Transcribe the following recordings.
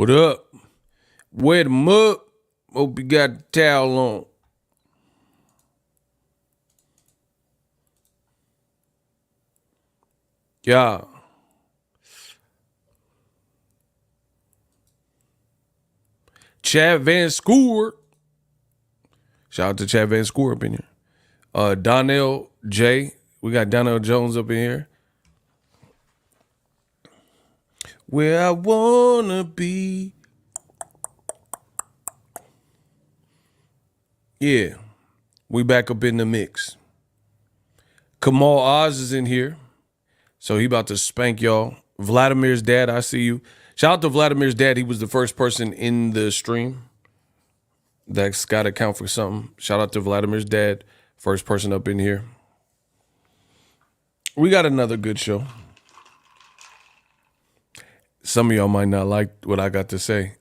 What up? Wet 'em up. Hope you got the towel on. Yeah. Chad Van Scoor. Shout out to Chad Van Scoor up in here. Donnell J. We got Donnell Jones up in here. Where I wanna be. Yeah. We back up in the mix. Kamal Oz is in here. So he about to spank y'all. Vladimir's dad, I see you. Shout out to Vladimir's dad. He was the first person in the stream. That's got to count for something. Shout out to Vladimir's dad. First person up in here. We got another good show. Some of y'all might not like what I got to say.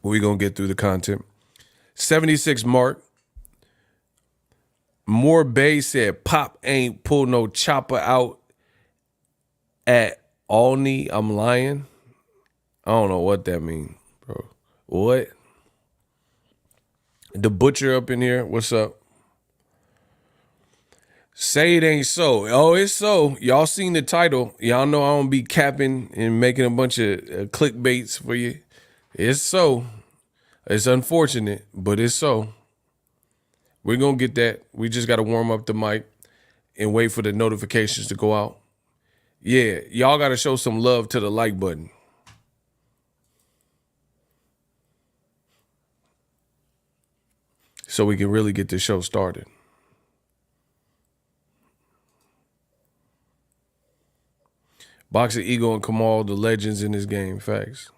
We're going to get through the content. 76 Mark. Moore Bay said, Pop ain't pull no chopper out at Alney. I'm lying. I don't know what that means, bro. What? The Butcher up in here. What's up? Say it ain't so. Oh, it's so. Y'all seen the title. Y'all know I don't be capping and making a bunch of clickbaits for you. It's so. It's unfortunate, but it's so. We're going to get that. We just got to warm up the mic and wait for the notifications to go out. Yeah, y'all got to show some love to the like button. So we can really get this show started. Boxing Ego and Kamal, the legends in this game. Facts.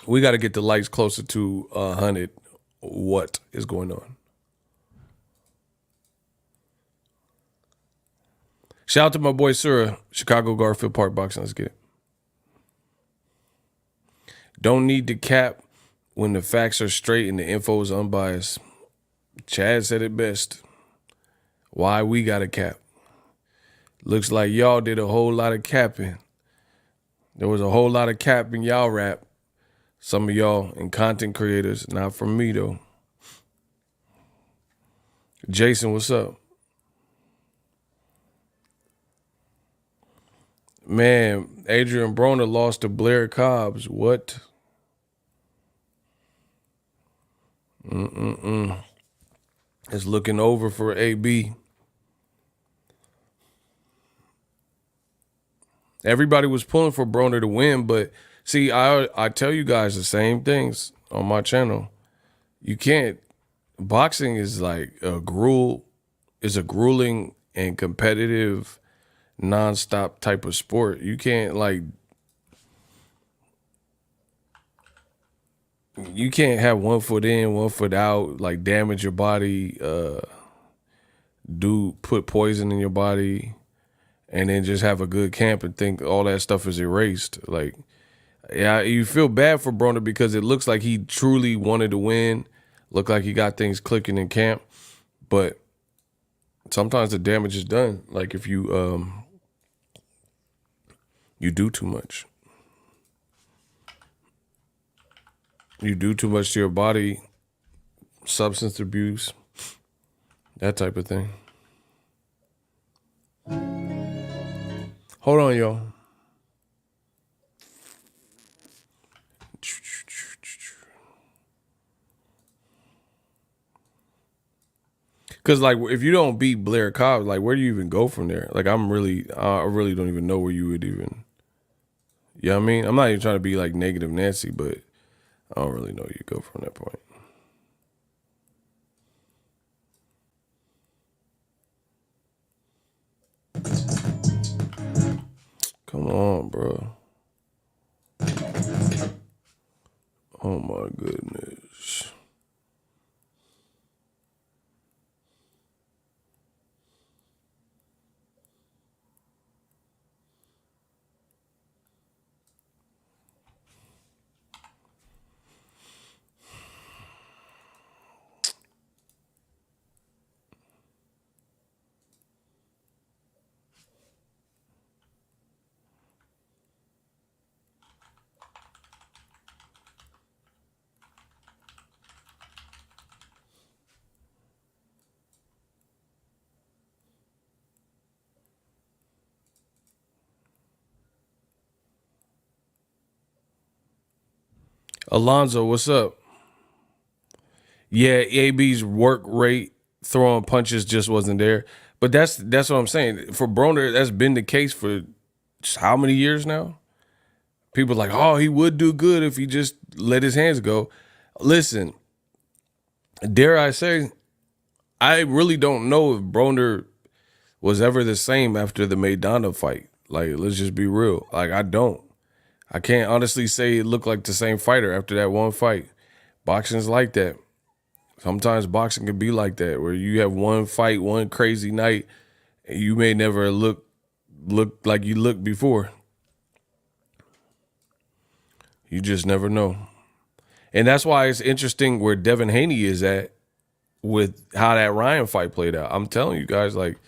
We got to get the likes closer to 100. What is going on? Shout out to my boy Sura, Chicago Garfield Park Boxing. Let's get it. Don't need to cap when the facts are straight and the info is unbiased. Chad said it best. Why we got to cap? Looks like y'all did a whole lot of capping. There was a whole lot of cap in y'all rap. Some of y'all and content creators, not from me though. Jason, what's up? Man, Adrian Broner lost to Blair Cobbs. What? It's looking over for AB. Everybody was pulling for Broner to win, but see, I tell you guys the same things on my channel. You can't. Boxing is like a grueling and competitive, nonstop type of sport. You can't have 1 foot in, 1 foot out, like damage your body, put poison in your body, and then just have a good camp and think all that stuff is erased. Like, yeah, you feel bad for Broner because it looks like he truly wanted to win. Looked like he got things clicking in camp. But sometimes the damage is done. Like if you do too much. You do too much to your body, substance abuse, that type of thing. Hold on, y'all. Because, like, if you don't beat Blair Cobb, like, where do you even go from there? Like, I really don't even know where you would even, you know what I mean? I'm not even trying to be, like, negative Nancy, but I don't really know where you go from that point. Come on, bro. Oh, my goodness. Alonzo, what's up? Yeah, AB's work rate throwing punches just wasn't there. But that's what I'm saying. For Broner, that's been the case for how many years now? People are like, oh, he would do good if he just let his hands go. Listen, dare I say, I really don't know if Broner was ever the same after the Maidana fight. Like, let's just be real. Like, I don't. I can't honestly say it looked like the same fighter after that one fight. Boxing's like that. Sometimes boxing can be like that, where you have one fight, one crazy night, and you may never look like you looked before. You just never know. And that's why it's interesting where Devin Haney is at with how that Ryan fight played out. I'm telling you guys, like,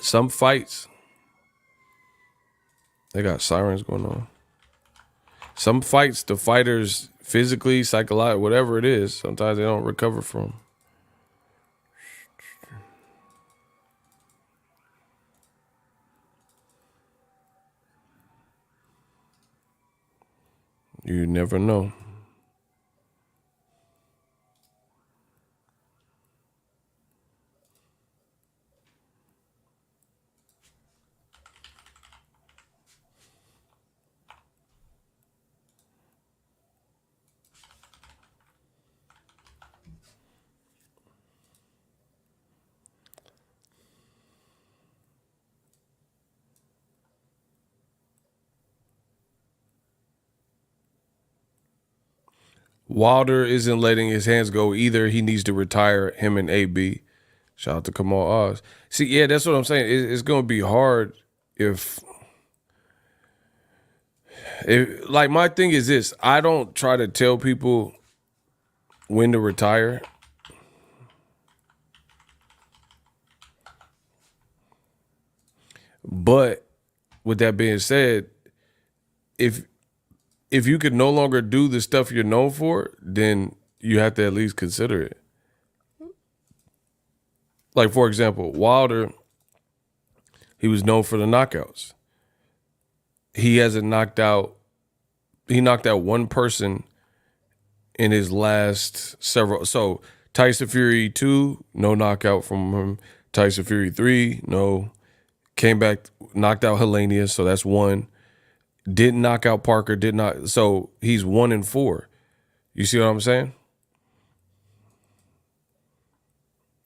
some fights, they got sirens going on. Some fights, the fighters physically, psychologically, whatever it is, sometimes they don't recover from. You never know. Wilder isn't letting his hands go either. He needs to retire, him and AB. Shout out to Kamal Oz. See, yeah, that's what I'm saying. It's going to be hard if, like, my thing is this. I don't try to tell people when to retire. But with that being said, if you could no longer do the stuff you're known for, then you have to at least consider it. Like, for example, Wilder, he was known for the knockouts. He hasn't knocked out, he knocked out one person in his last several. So Tyson Fury 2, no knockout from him. Tyson Fury 3, no. Came back, knocked out Hellenius, so that's one. Didn't knock out Parker, did not. So he's 1-4. You see what I'm saying?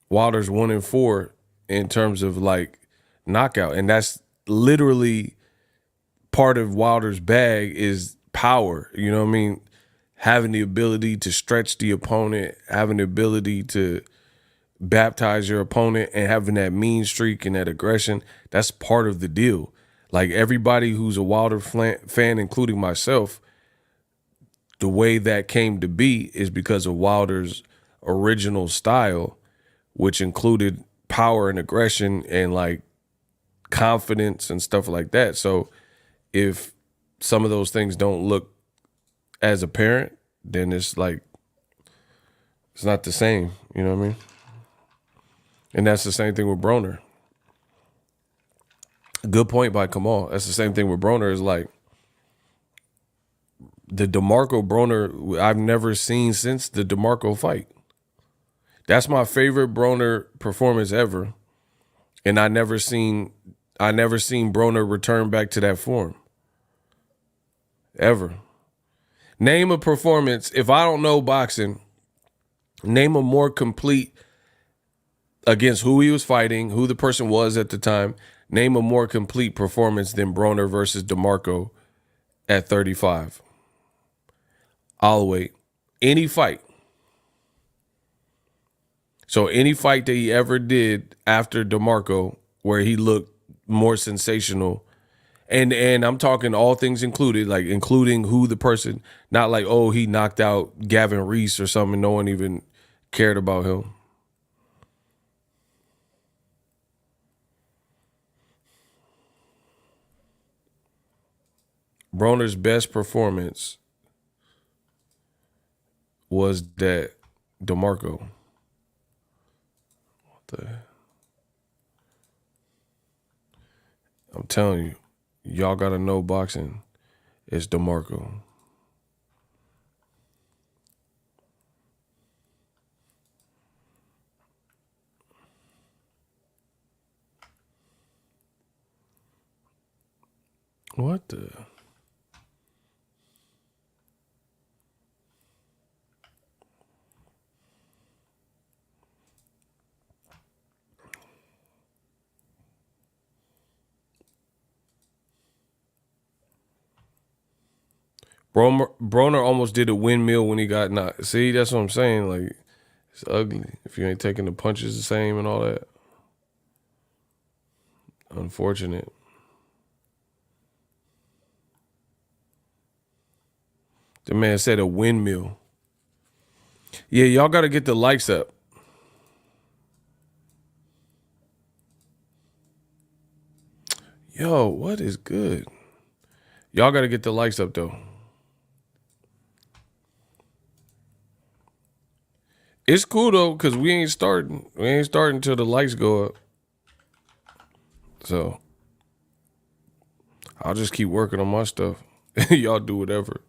Wilder's 1-4 in terms of like knockout. And that's literally part of Wilder's bag is power. You know what I mean? Having the ability to stretch the opponent, having the ability to baptize your opponent, and having that mean streak and that aggression. That's part of the deal. Like, everybody who's a Wilder fan, including myself, the way that came to be is because of Wilder's original style, which included power and aggression and like confidence and stuff like that. So if some of those things don't look as apparent, then it's like, it's not the same. You know what I mean? And that's the same thing with Broner. Good point by Kamal. That's the same thing with Broner. Is like the DeMarco Broner I've never seen since the DeMarco fight. That's my favorite Broner performance ever. And I never seen Broner return back to that form. Ever. Name a performance, if I don't know boxing, name a more complete against who he was fighting, who the person was at the time. Name a more complete performance than Broner versus DeMarco at 35. I'll wait. Any fight. So any fight that he ever did after DeMarco where he looked more sensational, and I'm talking all things included, like including who the person, not like, oh, he knocked out Gavin Reese or something, no one even cared about him. Broner's best performance was that DeMarco. I'm telling you, y'all gotta know boxing. It's DeMarco. What the? Broner almost did a windmill when he got knocked. See, that's what I'm saying. Like, it's ugly if you ain't taking the punches the same and all that. Unfortunate. The man said a windmill. Yeah, y'all got to get the likes up. Yo, what is good? Y'all got to get the likes up, though. It's cool, though, because we ain't starting. We ain't starting until the lights go up. So, I'll just keep working on my stuff. Y'all do whatever.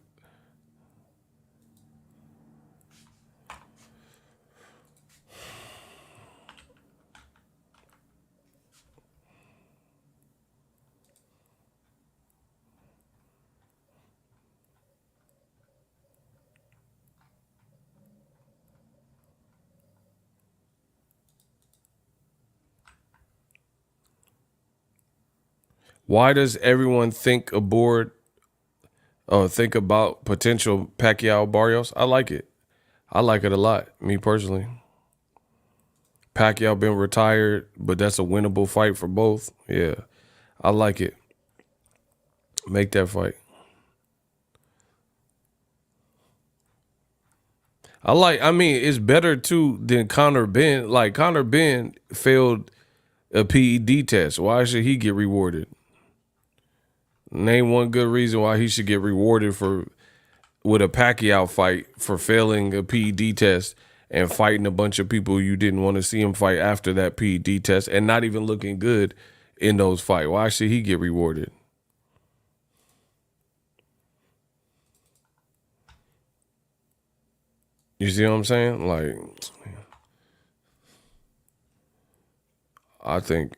Why does everyone think about potential Pacquiao Barrios? I like it. I like it a lot, me personally. Pacquiao been retired, but that's a winnable fight for both. Yeah, I like it. Make that fight. I mean, it's better too than Conor Benn. Like, Conor Benn failed a PED test. Why should he get rewarded? Name one good reason why he should get rewarded with a Pacquiao fight for failing a PED test and fighting a bunch of people you didn't want to see him fight after that PED test and not even looking good in those fights. Why should he get rewarded? You see what I'm saying? Like, I think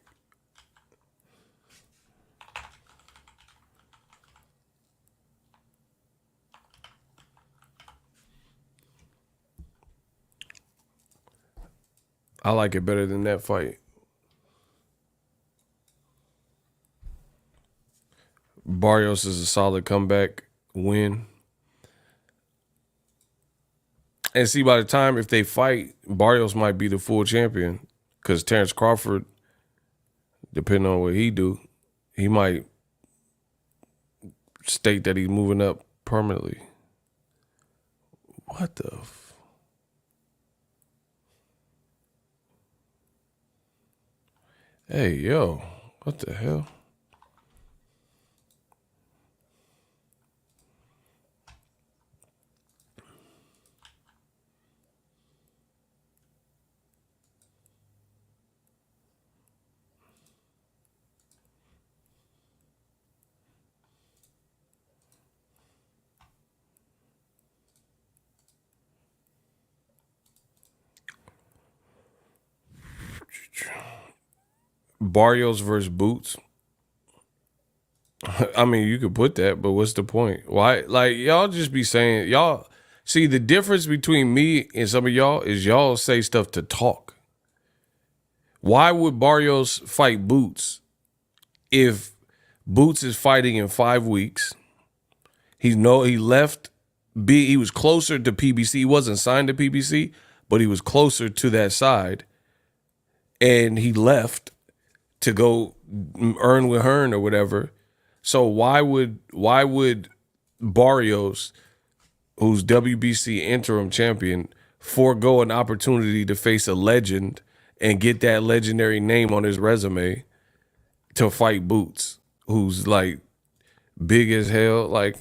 I like it better than that fight. Barrios is a solid comeback win. And see, by the time if they fight, Barrios might be the full champion because Terrence Crawford, depending on what he do, he might state that he's moving up permanently. What the? Hey, yo, what the hell? Barrios versus Boots. I mean, you could put that, but what's the point? Why? Like, y'all just be saying, y'all see the difference between me and some of y'all is y'all say stuff to talk. Why would Barrios fight Boots if Boots is fighting in 5 weeks? He left he was closer to PBC. He wasn't signed to PBC, but he was closer to that side. And he left to go earn with Hearn or whatever. So why would Barrios, who's WBC interim champion, forego an opportunity to face a legend and get that legendary name on his resume to fight Boots, who's like big as hell? Like,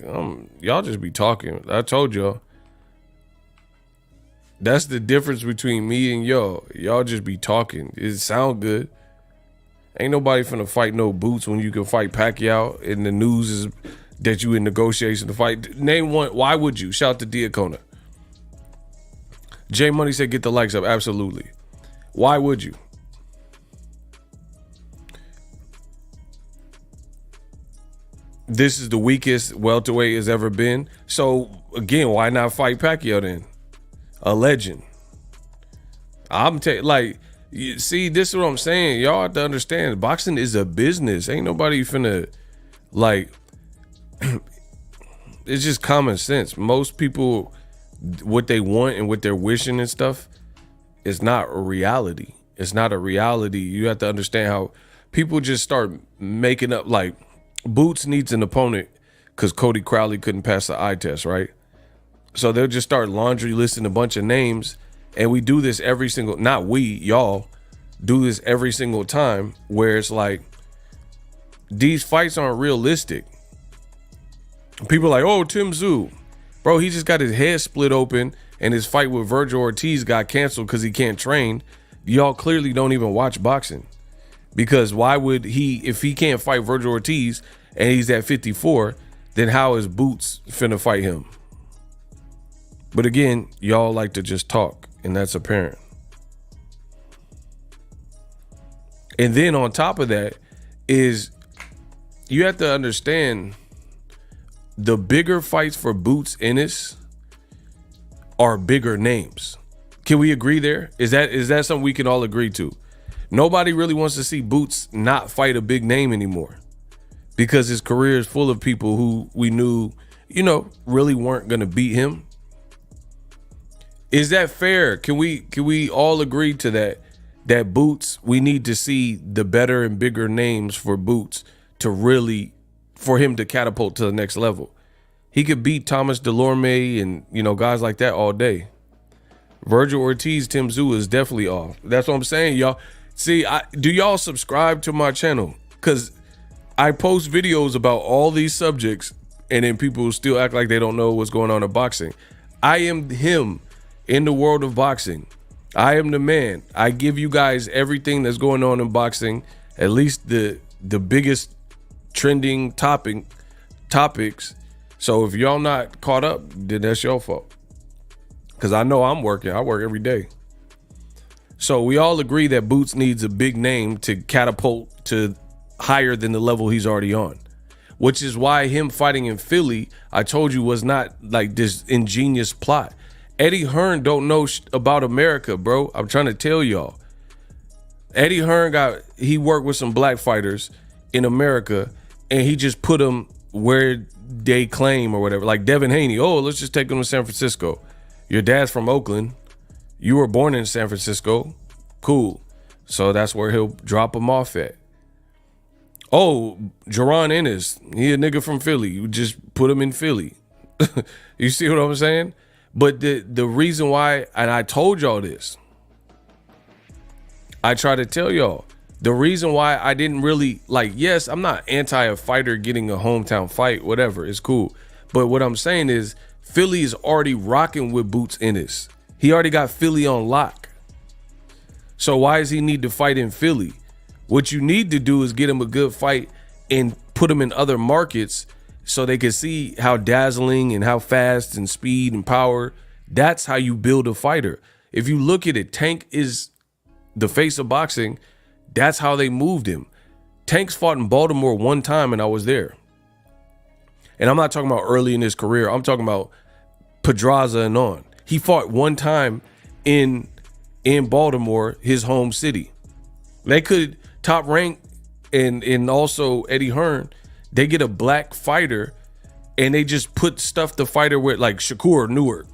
y'all just be talking. I told y'all. That's the difference between me and y'all. Y'all just be talking. It sound good. Ain't nobody finna fight no Boots when you can fight Pacquiao and the news is that you in negotiation to fight. Name one. Why would you? Shout out to Diacona. J Money said get the likes up. Absolutely. Why would you? This is the weakest welterweight has ever been. So again, why not fight Pacquiao then? A legend. See, this is what I'm saying. Y'all have to understand. Boxing is a business. Ain't nobody finna it's just common sense. Most people, what they want and what they're wishing and stuff is not a reality. It's not a reality. You have to understand how people just start making up. Like, Boots needs an opponent because Cody Crowley couldn't pass the eye test, right? So they'll just start laundry listing a bunch of names, and we do this every single, not we, y'all, do this every single time, where it's like, these fights aren't realistic. People are like, oh, Tim Tszyu. Bro, he just got his head split open, and his fight with Virgil Ortiz got canceled because he can't train. Y'all clearly don't even watch boxing. Because why would he, if he can't fight Virgil Ortiz and he's at 54, then how is Boots finna fight him? But again, y'all like to just talk, and that's apparent. And then on top of that is, you have to understand, the bigger fights for Boots Ennis are bigger names. Can we agree there? Is that something we can all agree to? Nobody really wants to see Boots not fight a big name anymore, because his career is full of people who we knew, really weren't going to beat him. Is that fair? Can we all agree to that? That Boots, we need to see the better and bigger names for Boots for him to catapult to the next level. He could beat Thomas Delorme and, guys like that all day. Virgil Ortiz, Tim Tszyu is definitely off. That's what I'm saying, y'all. See, do y'all subscribe to my channel? Because I post videos about all these subjects, and then people still act like they don't know what's going on in boxing. I am him in the world of boxing. I am the man. I give you guys everything that's going on in boxing, at least the biggest trending topics. So if y'all not caught up, then that's your fault. Because I know I'm working. I work every day. So we all agree that Boots needs a big name to catapult to higher than the level he's already on, which is why him fighting in Philly, I told you, was not like this ingenious plot. Eddie Hearn don't know about America, bro. I'm trying to tell y'all. Eddie Hearn he worked with some black fighters in America, and he just put them where they claim or whatever. Like Devin Haney. Oh, let's just take him to San Francisco. Your dad's from Oakland. You were born in San Francisco. Cool. So that's where he'll drop him off at. Oh, Jerron Ennis. He a nigga from Philly. You just put him in Philly. You see what I'm saying? But the reason why, and I told y'all this, I try to tell y'all, the reason why I didn't really, yes, I'm not anti a fighter getting a hometown fight, whatever, it's cool. But what I'm saying is, Philly is already rocking with Boots Ennis. He already got Philly on lock. So why does he need to fight in Philly? What you need to do is get him a good fight and put him in other markets so they can see how dazzling and how fast and speed and power. That's how you build a fighter. If you look at it, Tank is the face of boxing. That's how they moved him. Tank's fought in Baltimore one time, and I was there. And I'm not talking about early in his career. I'm talking about Pedraza and on. He fought one time in Baltimore, his home city. They could Top Rank and also Eddie Hearn, they get a black fighter and they just put stuff the fighter with, like Shakur Newark.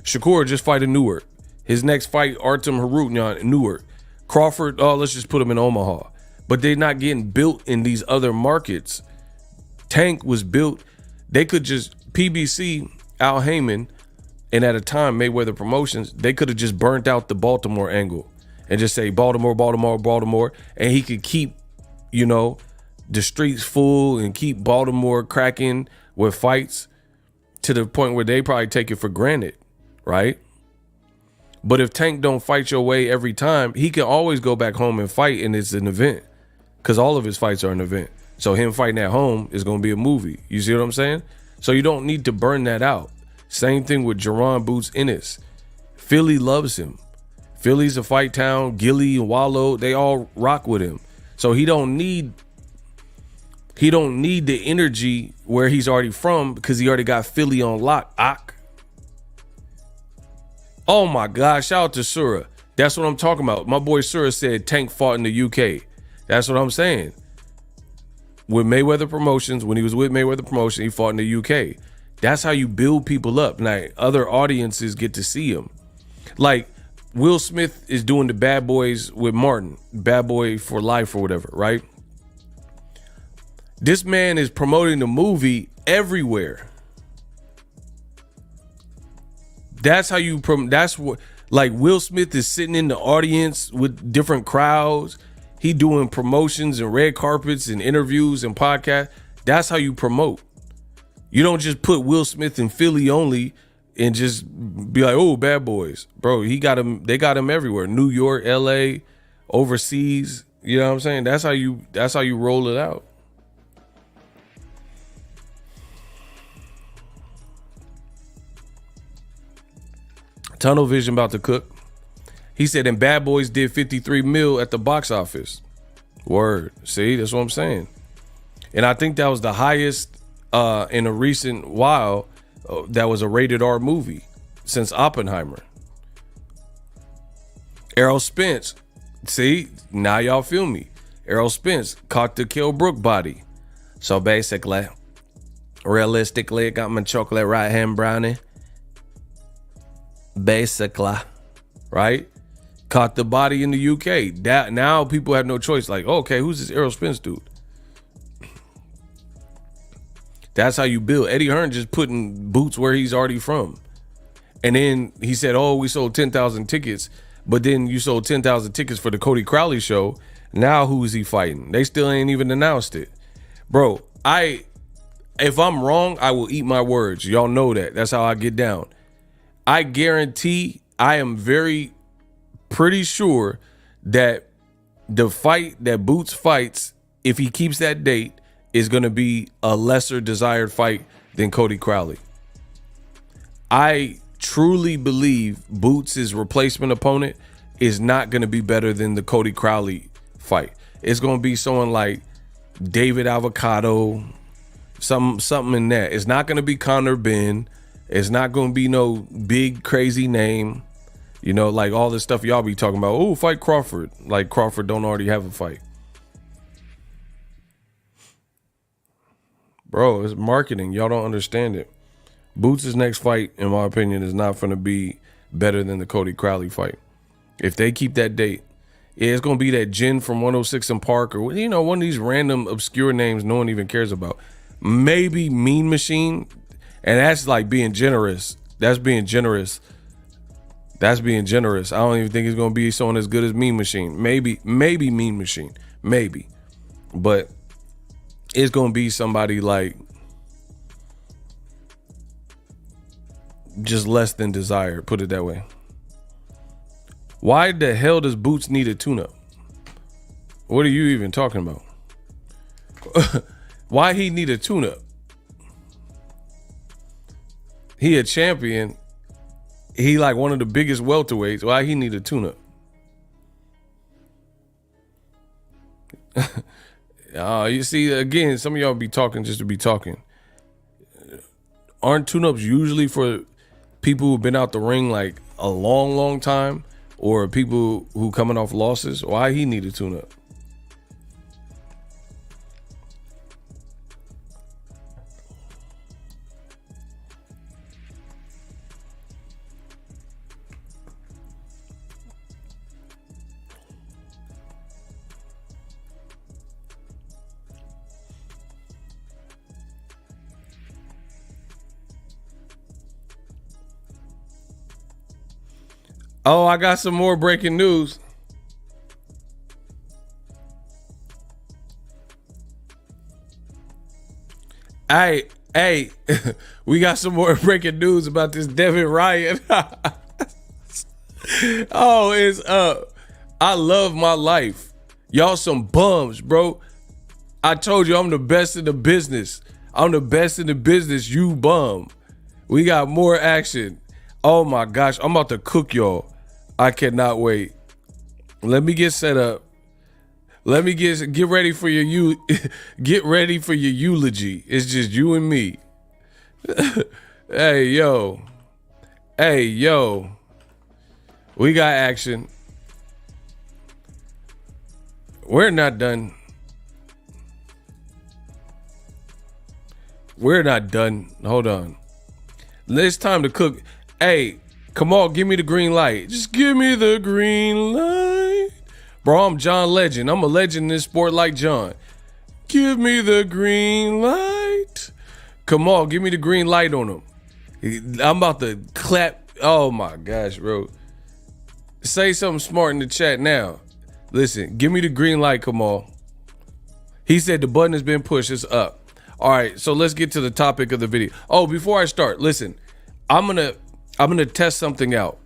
Shakur just fight in Newark. His next fight, Artem Harutnyan in Newark. Crawford, let's just put him in Omaha. But they're not getting built in these other markets. Tank was built. They could just, PBC, Al Heyman, and at a time, Mayweather Promotions, they could have just burnt out the Baltimore angle and just say Baltimore, Baltimore, Baltimore. And he could keep, the streets full and keep Baltimore cracking with fights to the point where they probably take it for granted, right? But if Tank don't fight your way every time, he can always go back home and fight, and it's an event, because all of his fights are an event. So him fighting at home is going to be a movie. You see what I'm saying? So you don't need to burn that out. Same thing with Jerron Boots Ennis. Philly loves him. Philly's a fight town. Gilly and Wallow, they all rock with him. So he don't need the energy where he's already from because he already got Philly on lock. Oh my God, shout out to Sura. That's what I'm talking about. My boy Sura said Tank fought in the UK. That's what I'm saying. With Mayweather Promotions, when he was with Mayweather Promotions, he fought in the UK. That's how you build people up. Now, other audiences get to see him. Like, Will Smith is doing the Bad Boys with Martin, Bad Boy for Life or whatever, right? This man is promoting the movie everywhere. That's how you, that's what, like Will Smith is sitting in the audience with different crowds. He doing promotions and red carpets and interviews and podcasts. That's how you promote. You don't just put Will Smith in Philly only and just be like, oh, Bad Boys. Bro, he got him, they got him everywhere. New York, LA, overseas. You know what I'm saying? That's how you roll it out. Tunnel Vision about to cook. He said, and Bad Boys did 53 mil at the box office. Word. See, that's what I'm saying. And I think that was the highest in a recent while that was a rated R movie since Oppenheimer. Errol Spence. See, now y'all feel me. Errol Spence caught the Kell Brook body. So basically, realistically, got my chocolate right hand brownie. Basically, right? Caught the body in the UK. That now people have no choice. Like, okay, who's this Errol Spence dude? That's how you build. Eddie Hearn just putting boots where he's already from. And then he said, oh, we sold 10,000 tickets. But then you sold 10,000 tickets for the Cody Crowley show. Now who is he fighting? They still ain't even announced it. Bro, if I'm wrong, I will eat my words. Y'all know that. That's how I get down. I guarantee, I am pretty sure that the fight that Boots fights, if he keeps that date, is going to be a lesser desired fight than Cody Crowley. I truly believe Boots' replacement opponent is not going to be better than the Cody Crowley fight. It's going to be someone like David Avocado, something in that. It's not going to be Conor Benn. It's not going to be no big crazy name. You know, like all this stuff y'all be talking about. Oh, fight Crawford. Like Crawford don't already have a fight. Bro, it's marketing. Y'all don't understand it. Boots' next fight, in my opinion, is not going to be better than the Cody Crowley fight. If they keep that date, it's going to be that Jen from 106 and Park or, you know, one of these random obscure names no one even cares about. Maybe Mean Machine. And that's like being generous. That's being generous. That's being generous. I don't even think it's going to be someone as good as Mean Machine. Maybe Mean Machine. Maybe. But it's going to be somebody like just less than desired. Put it that way. Why the hell does Boots need a tune-up? What are you even talking about? Why he need a tune-up? He a champion. He like one of the biggest welterweights. Why he need a tune-up? You see, again, some of y'all be talking just to be talking. Aren't tune-ups usually for people who've been out the ring like a long, long time, or people who coming off losses? Why he need a tune-up? Oh, I got some more breaking news. Hey, we got some more breaking news about this Devin Ryan. Oh, it's I love my life. Y'all some bums, bro. I told you I'm the best in the business. I'm the best in the business, you bum. We got more action. Oh my gosh, I'm about to cook y'all. I cannot wait. Let me get set up. Let me get ready for your get ready for your eulogy. It's just you and me. Hey yo. Hey yo. We got action. We're not done. We're not done. Hold on. It's time to cook. Hey, come on, give me the green light. Just give me the green light. Bro, I'm John Legend. I'm a legend in this sport like John. Give me the green light. Come on, give me the green light on him. I'm about to clap. Oh my gosh, bro. Say something smart in the chat now. Listen, give me the green light, come on. He said the button has been pushed, it's up. All right, so let's get to the topic of the video. Oh, before I start, listen, I'm gonna test something out.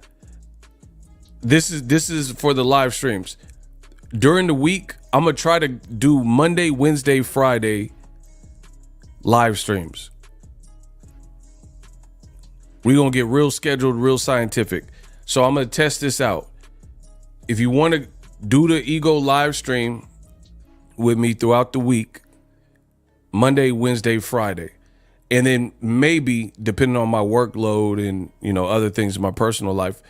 This is for the live streams. During the week, I'm gonna try to do Monday, Wednesday, Friday live streams. We're gonna get real scheduled, real scientific. So I'm gonna test this out. If you want to do the Ego live stream with me throughout the week, Monday, Wednesday, Friday, and then maybe depending on my workload and other things in my personal life,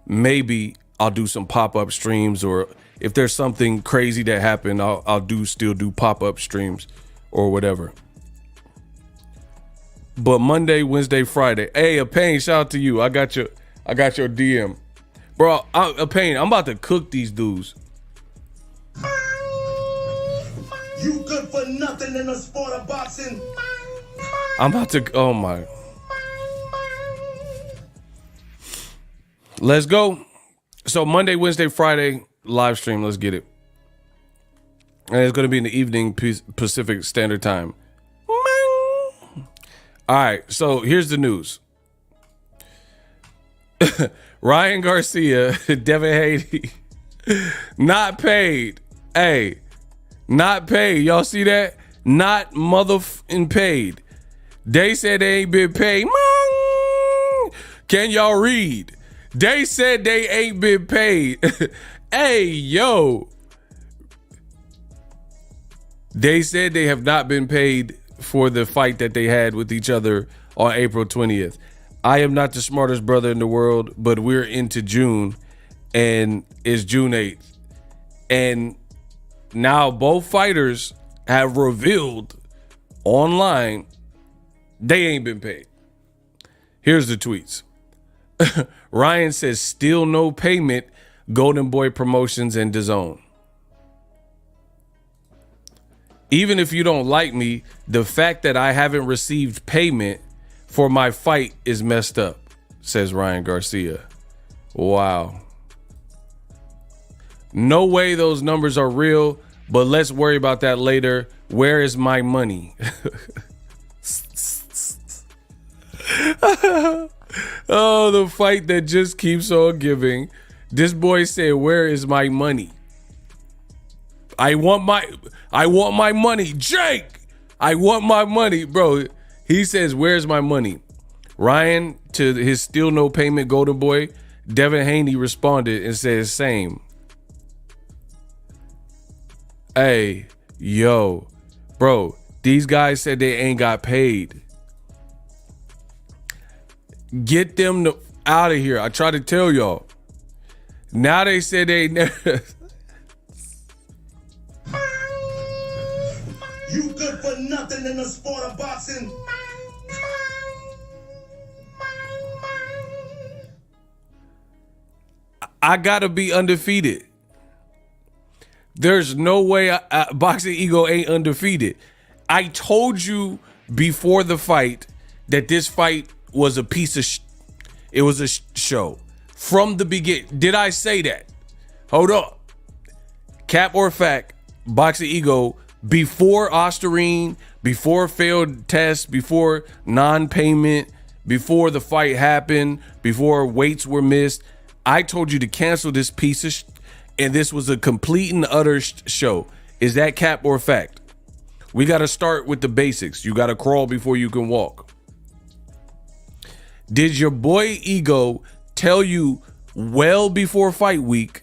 maybe I'll do some pop-up streams, or if there's something crazy that happened, I'll still do pop-up streams or whatever. But Monday, Wednesday, Friday. Hey, A Pain, shout out to you. I got your DM. Bro, A Pain, I'm about to cook these dudes. You good for nothing in the sport of boxing. I'm about to, oh my. Let's go. So Monday, Wednesday, Friday, live stream. Let's get it. And it's going to be in the evening Pacific Standard Time. All right, so here's the news. Ryan Garcia, Devin Haney, not paid. Hey, not paid. Y'all see that? Not motherfucking paid. They said they ain't been paid. Can y'all read? They said they ain't been paid. Hey, yo. They said they have not been paid for the fight that they had with each other on April 20th. I am not the smartest brother in the world, but we're into June, and it's June 8th. And now both fighters have revealed online they ain't been paid. Here's the tweets. Ryan says, still no payment, Golden Boy Promotions and DAZN. Even if you don't like me, the fact that I haven't received payment for my fight is messed up, says Ryan Garcia. Wow. No way those numbers are real, but let's worry about that later. Where is my money? Oh, the fight that just keeps on giving. This boy said, where is my money? I want my money, Jake. I want my money, bro. He says, where's my money? Ryan, to his still no payment Golden Boy, Devin Haney responded and says, same. Hey, yo, bro, these guys said they ain't got paid. Get them out of here. I try to tell y'all. Now they said they never. You good for nothing in the sport of boxing. I gotta be undefeated. There's no way Boxing Ego ain't undefeated. I told you before the fight that this fight was a piece of it was a show from the beginning. Did I say that? Hold up. Cap or fact, Boxing Ego, before Osterine, before failed tests, before non-payment, before the fight happened, before weights were missed, I told you to cancel this piece of and this was a complete and utter show. Is that cap or fact? We got to start with the basics. You got to crawl before you can walk. Did your boy Ego tell you well before fight week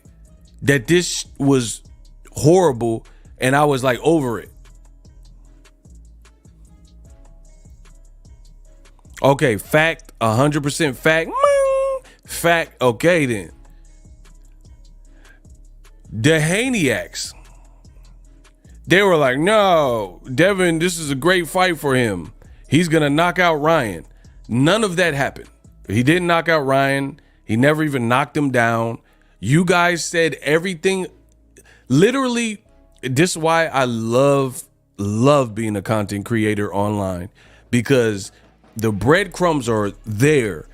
that this was horrible and I was like over it? Okay, fact, 100% fact. Fact, okay then. The Haneyacks, they were like, no, Devin, this is a great fight for him. He's going to knock out Ryan. None of that happened. He didn't knock out Ryan. He never even knocked him down. You guys said everything. Literally, this is why I love being a content creator online, because the breadcrumbs are there.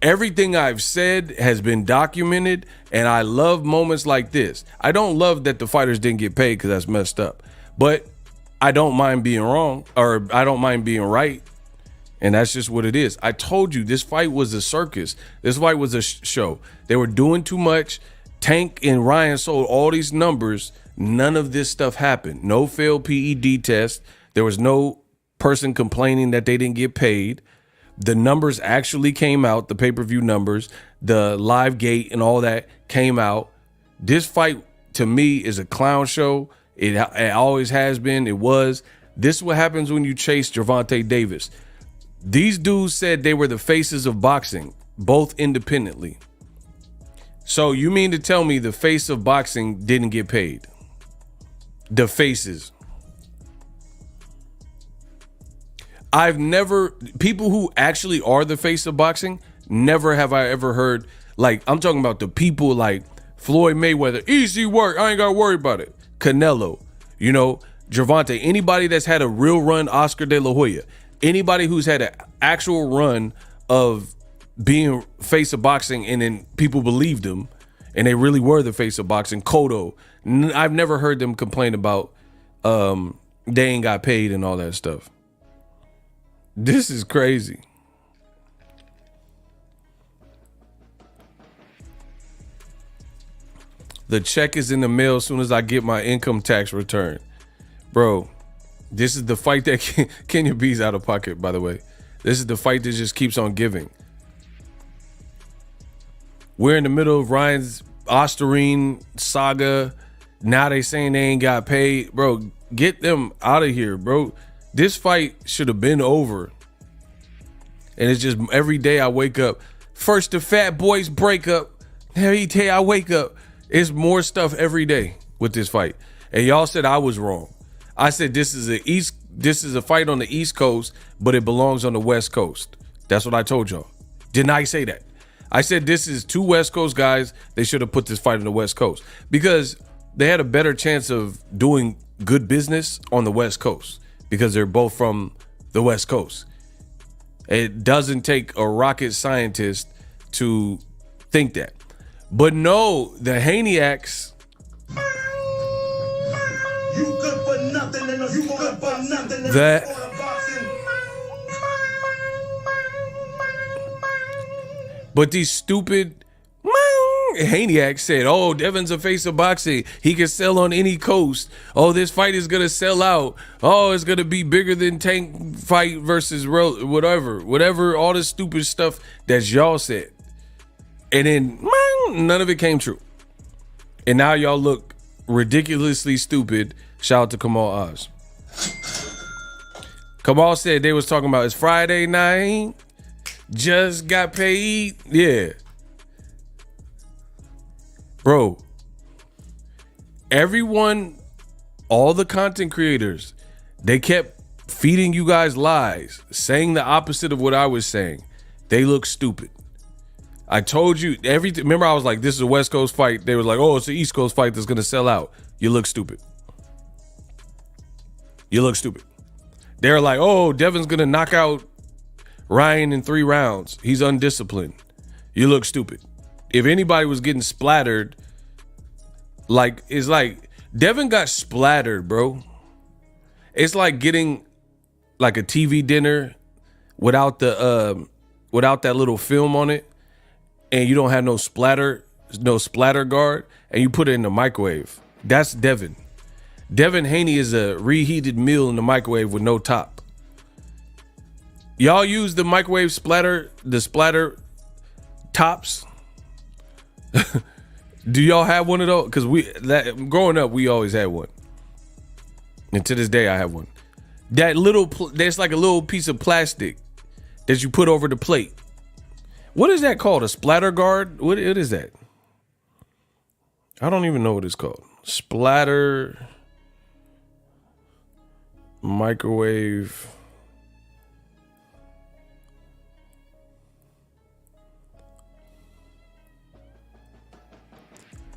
Everything I've said has been documented, and I love moments like this. I don't love that the fighters didn't get paid because that's messed up, but I don't mind being wrong, or I don't mind being right, and that's just what it is. I told you this fight was a circus. This fight was a show. They were doing too much. Tank and Ryan sold all these numbers. None of this stuff happened. No failed PED test. There was no person complaining that they didn't get paid. The numbers actually came out, the pay-per-view numbers, the live gate and all that came out. This fight, to me, is a clown show. It always has been. It was. This is what happens when you chase Gervonta Davis. These dudes said they were the faces of boxing, both independently. So you mean to tell me the face of boxing didn't get paid? The faces. I've never, people who actually are the face of boxing, never have I ever heard, like, I'm talking about the people like Floyd Mayweather, easy work, I ain't got to worry about it. Canelo, you know, Gervonta, anybody that's had a real run, Oscar De La Hoya, anybody who's had an actual run of being face of boxing and then people believed them and they really were the face of boxing, Cotto, I've never heard them complain about they ain't got paid and all that stuff. This is crazy. The check is in the mail as soon as I get my income tax return. Bro, this is the fight that Kenya B's out of pocket, by the way. This is the fight that just keeps on giving. We're in the middle of Ryan's Osterine saga. Now they saying they ain't got paid. Bro, get them out of here, bro. This fight should have been over. And it's just every day I wake up. First the Fat Boys breakup. Every day I wake up. It's more stuff every day with this fight. And y'all said I was wrong. I said this is a fight on the East Coast, but it belongs on the West Coast. That's what I told y'all. Didn't I say that? I said this is two West Coast guys. They should have put this fight on the West Coast because they had a better chance of doing good business on the West Coast because they're both from the West Coast. It doesn't take a rocket scientist to think that. But no, the Haneyacks. You good for nothing in the sport of boxing. But these stupid Haneyacks said, oh, Devin's a face of boxing. He can sell on any coast. Oh, this fight is going to sell out. Oh, it's going to be bigger than Tank fight versus whatever, all this stupid stuff that y'all said. And then none of it came true. And now y'all look ridiculously stupid. Shout out to Kamal Oz. Kamal said they was talking about it's Friday night. Just got paid. Yeah. Bro, everyone, all the content creators, they kept feeding you guys lies, saying the opposite of what I was saying. They look stupid. I told you everything. Remember, I was like, this is a West Coast fight. They was like, oh, it's an East Coast fight that's going to sell out. You look stupid. You look stupid. They're like, oh, Devin's going to knock out Ryan in 3 rounds. He's undisciplined. You look stupid. If anybody was getting splattered, it's like Devin got splattered, bro. It's like getting like a TV dinner without that little film on it, and you don't have no splatter guard, and you put it in the microwave. That's Devin. Devin Haney is a reheated meal in the microwave with no top. Y'all use the microwave splatter tops? Do y'all have one of those? Because growing up, we always had one. And to this day, I have one. There's like a little piece of plastic that you put over the plate. What is that called? A splatter guard? What is that? I don't even know what it's called. Splatter microwave.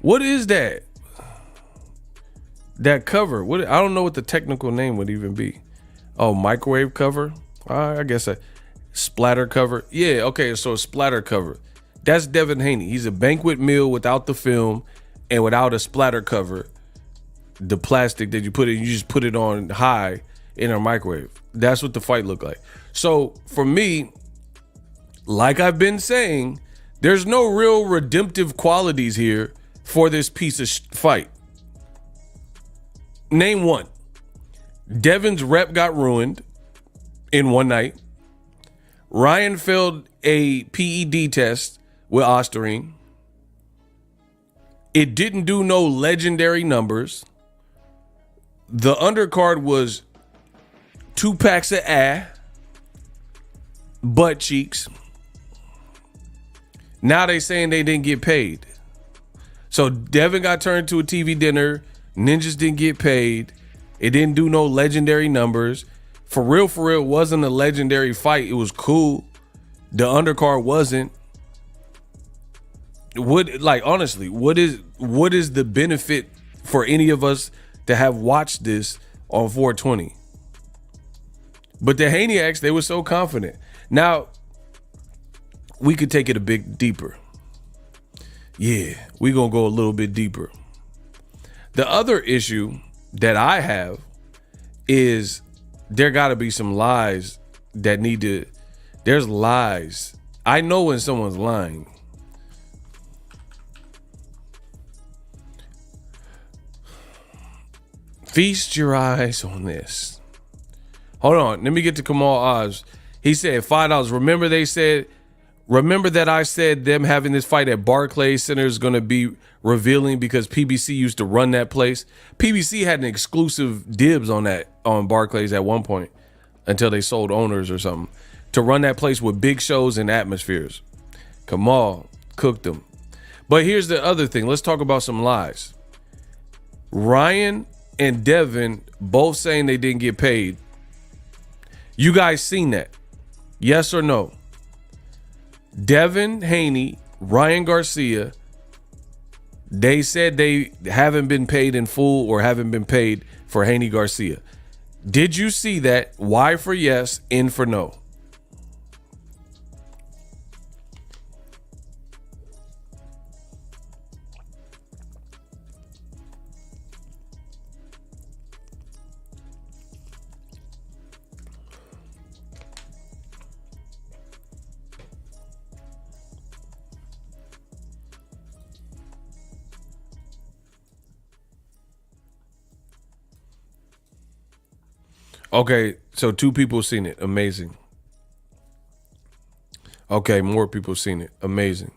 What is that? That cover? What? I don't know what the technical name would even be. Oh, microwave cover? I guess a splatter cover. Yeah, okay, so a splatter cover. That's Devin Haney. He's a banquet meal without the film and without a splatter cover. The plastic that you put in, you just put it on high in a microwave. That's what the fight looked like. So for me, like I've been saying, there's no real redemptive qualities here for this piece of fight. Name one. Devin's rep got ruined in one night. Ryan failed a PED test with Osterine. It didn't do no legendary numbers. The undercard was 2 packs of butt cheeks. Now they saying they didn't get paid. So Devin got turned to a TV dinner. Ninjas didn't get paid. It didn't do no legendary numbers. For real, it wasn't a legendary fight. It was cool. The undercard wasn't. Honestly, what is the benefit for any of us to have watched this on 420? But the Haniacs, they were so confident. Now, we could take it a bit deeper. Yeah, we're going to go a little bit deeper. The other issue that I have is there got to be some lies that there's lies. I know when someone's lying. Feast your eyes on this. Hold on, let me get to Kamal Oz. He said $5. Remember that I said them having this fight at Barclays Center is going to be revealing because PBC used to run that place. PBC had an exclusive dibs on Barclays at one point until they sold owners or something to run that place with big shows and atmospheres. Kamal cooked them. But here's the other thing. Let's talk about some lies. Ryan and Devin both saying they didn't get paid. You guys seen that? Yes or no? Devin Haney, Ryan Garcia, they said they haven't been paid in full or haven't been paid for Haney Garcia. Did you see that? Y for yes, N for no. Okay, so 2 people seen it. Amazing. Okay, more people seen it. Amazing.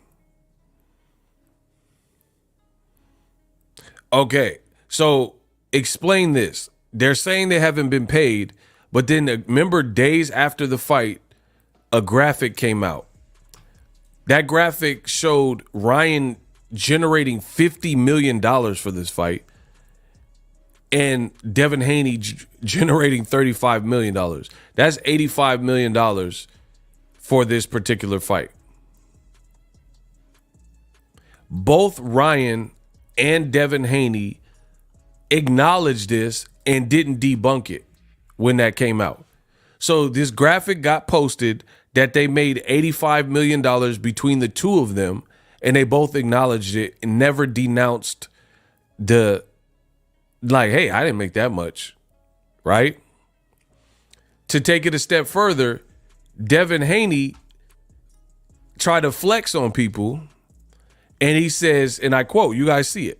Okay, so explain this. They're saying they haven't been paid, but then remember days after the fight, a graphic came out. That graphic showed Ryan generating $50 million for this fight. And Devin Haney generating $35 million. That's $85 million for this particular fight. Both Ryan and Devin Haney acknowledged this and didn't debunk it when that came out. So this graphic got posted that they made $85 million between the two of them, and they both acknowledged it and never denounced hey, I didn't make that much, right? To take it a step further, Devin Haney tried to flex on people, and he says, and I quote, you guys see it.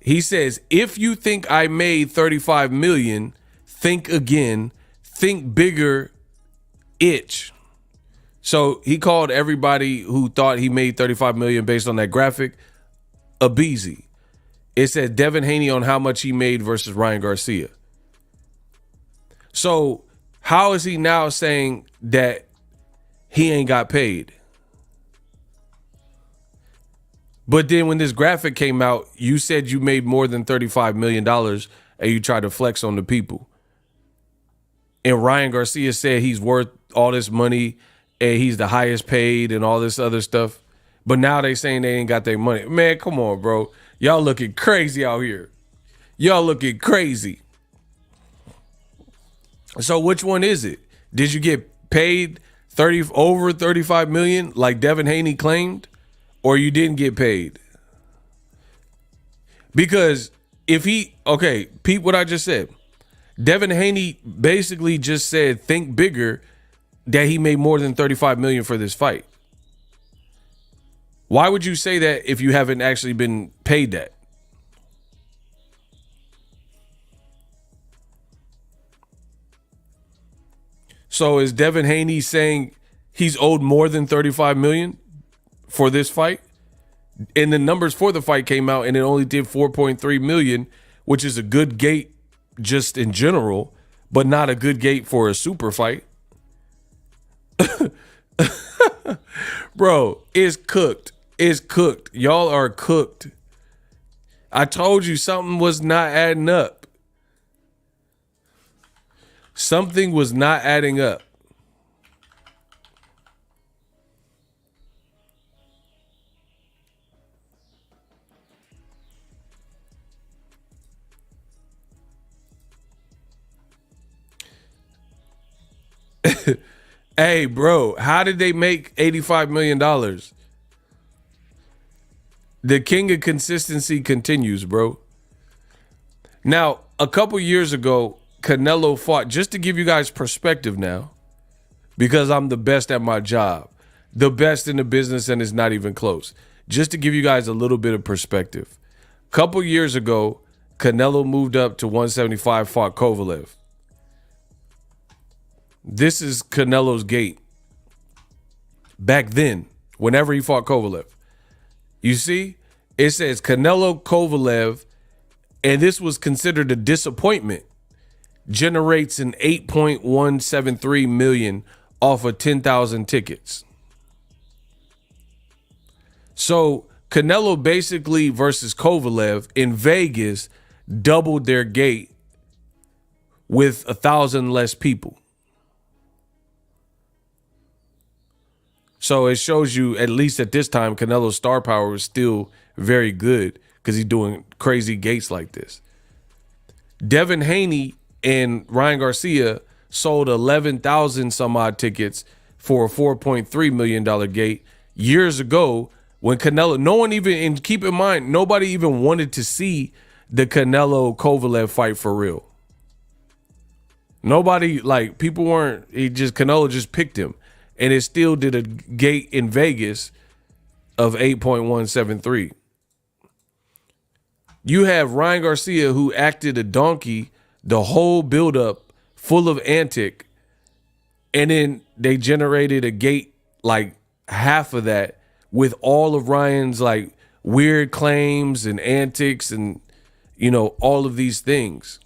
He says, if you think I made 35 million, think again, think bigger, itch. So he called everybody who thought he made 35 million based on that graphic a beezy. It said Devin Haney on how much he made versus Ryan Garcia. So how is he now saying that he ain't got paid? But then when this graphic came out, you said you made more than $35 million and you tried to flex on the people. And Ryan Garcia said he's worth all this money and he's the highest paid and all this other stuff. But now they saying they ain't got their money. Man, come on, bro. Y'all looking crazy out here. Y'all looking crazy. So which one is it? Did you get paid over 35 million like Devin Haney claimed? Or you didn't get paid? Because if peep what I just said. Devin Haney basically just said, think bigger, that he made more than 35 million for this fight. Why would you say that if you haven't actually been paid that? So is Devin Haney saying he's owed more than 35 million for this fight? And the numbers for the fight came out and it only did 4.3 million, which is a good gate just in general, but not a good gate for a super fight. Bro, it's cooked. It's cooked. Y'all are cooked. I told you something was not adding up. Something was not adding up. Hey, bro, how did they make $85 million? The king of consistency continues, bro. Now, a couple years ago, Canelo fought, just to give you guys perspective now, because I'm the best at my job, the best in the business, and it's not even close. Just to give you guys a little bit of perspective. A couple years ago, Canelo moved up to 175, fought Kovalev. This is Canelo's gate. Back then, whenever he fought Kovalev. You see, it says Canelo Kovalev, and this was considered a disappointment, generates an 8.173 million off of 10,000 tickets. So Canelo basically versus Kovalev in Vegas doubled their gate with 1,000 less people. So it shows you, at least at this time, Canelo's star power is still very good because he's doing crazy gates like this. Devin Haney and Ryan Garcia sold 11,000 some odd tickets for a $4.3 million gate years ago when Canelo, no one even, and keep in mind, nobody even wanted to see the Canelo Kovalev fight for real. Nobody, like, people weren't, Canelo just picked him. And it still did a gate in Vegas of 8.173. You have Ryan Garcia, who acted a donkey the whole buildup, full of antic, and then they generated a gate like half of that with all of Ryan's like weird claims and antics and, you know, all of these things.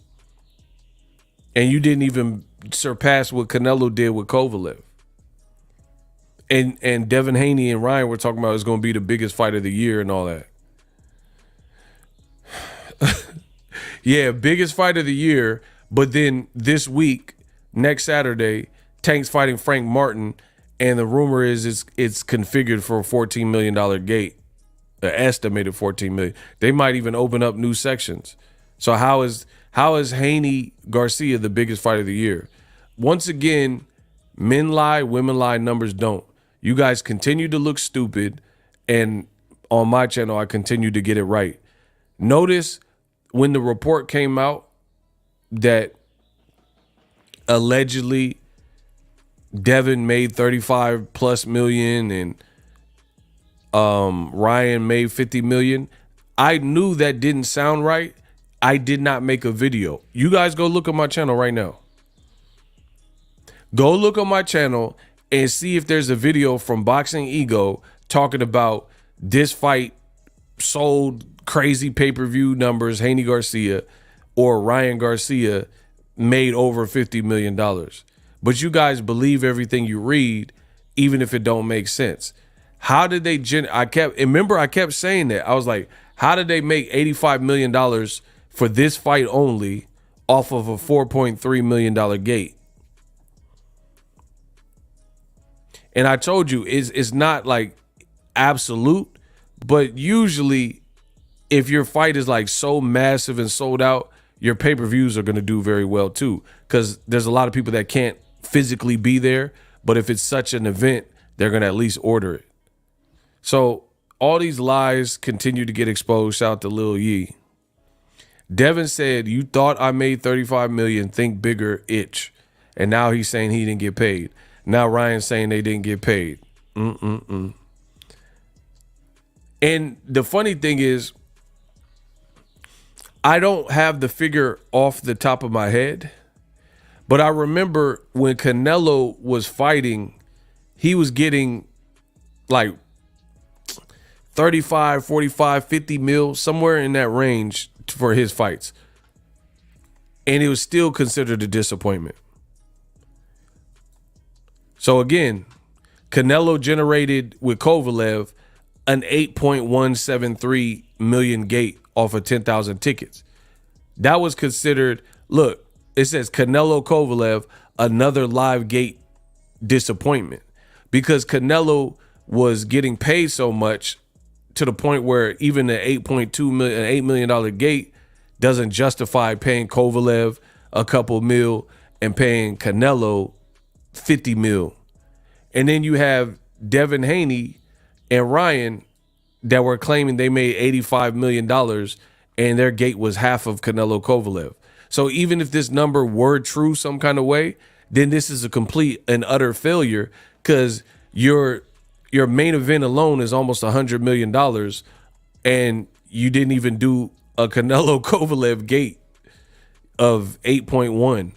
And you didn't even surpass what Canelo did with Kovalev. And Devin Haney and Ryan were talking about it's going to be the biggest fight of the year and all that. Yeah, biggest fight of the year. But then this week, next Saturday, Tank's fighting Frank Martin. And the rumor is it's configured for a $14 million gate, an estimated $14 million. They might even open up new sections. So how is Haney Garcia the biggest fight of the year? Once again, men lie, women lie, numbers don't. You guys continue to look stupid, and on my channel, I continue to get it right. Notice when the report came out that allegedly Devin made 35 plus million and Ryan made 50 million. I knew that didn't sound right. I did not make a video. You guys go look at my channel right now. Go look on my channel and see if there's a video from Boxing Ego talking about this fight sold crazy pay-per-view numbers, Haney Garcia, or Ryan Garcia made over $50 million. But you guys believe everything you read, even if it don't make sense. How did they I kept saying that. I was like, how did they make $85 million for this fight only off of a $4.3 million gate? And I told you, it's not like absolute, but usually if your fight is like so massive and sold out, your pay-per-views are going to do very well too, because there's a lot of people that can't physically be there, but if it's such an event, they're going to at least order it. So all these lies continue to get exposed. Shout out to Lil Yee. Devin said, "You thought I made 35 million, think bigger, itch." And now he's saying he didn't get paid. Now Ryan's saying they didn't get paid. And the funny thing is, I don't have the figure off the top of my head, but I remember when Canelo was fighting, he was getting like 35, 45, 50 mil, somewhere in that range for his fights. And it was still considered a disappointment. So again, Canelo generated with Kovalev an 8.173 million gate off of 10,000 tickets. That was considered, look, it says Canelo Kovalev, another live gate disappointment, because Canelo was getting paid so much to the point where even the $8.2 million, an $8 million gate doesn't justify paying Kovalev a couple mil and paying Canelo 50 mil. And then you have Devin Haney and Ryan that were claiming they made $85 million and their gate was half of Canelo Kovalev. So even if this number were true some kind of way, then this is a complete and utter failure, because your main event alone is almost $100 million and you didn't even do a Canelo Kovalev gate of 8.1.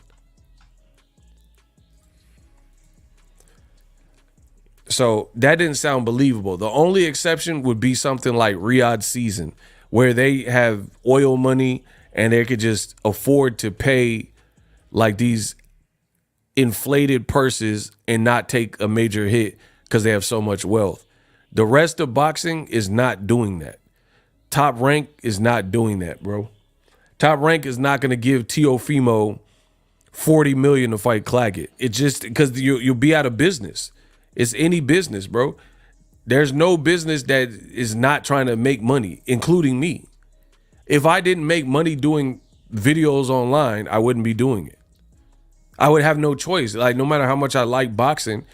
So that didn't sound believable. The only exception would be something like Riyadh Season, where they have oil money and they could just afford to pay like these inflated purses and not take a major hit because they have so much wealth. The rest of boxing is not doing that. Top Rank is not doing that, bro. Top Rank is not going to give Teofimo $40 million to fight Claggett. It's just because you'll be out of business. It's any business, bro. There's no business that is not trying to make money, including me. If I didn't make money doing videos online, I wouldn't be doing it. I would have no choice. Like, no matter how much I like boxing,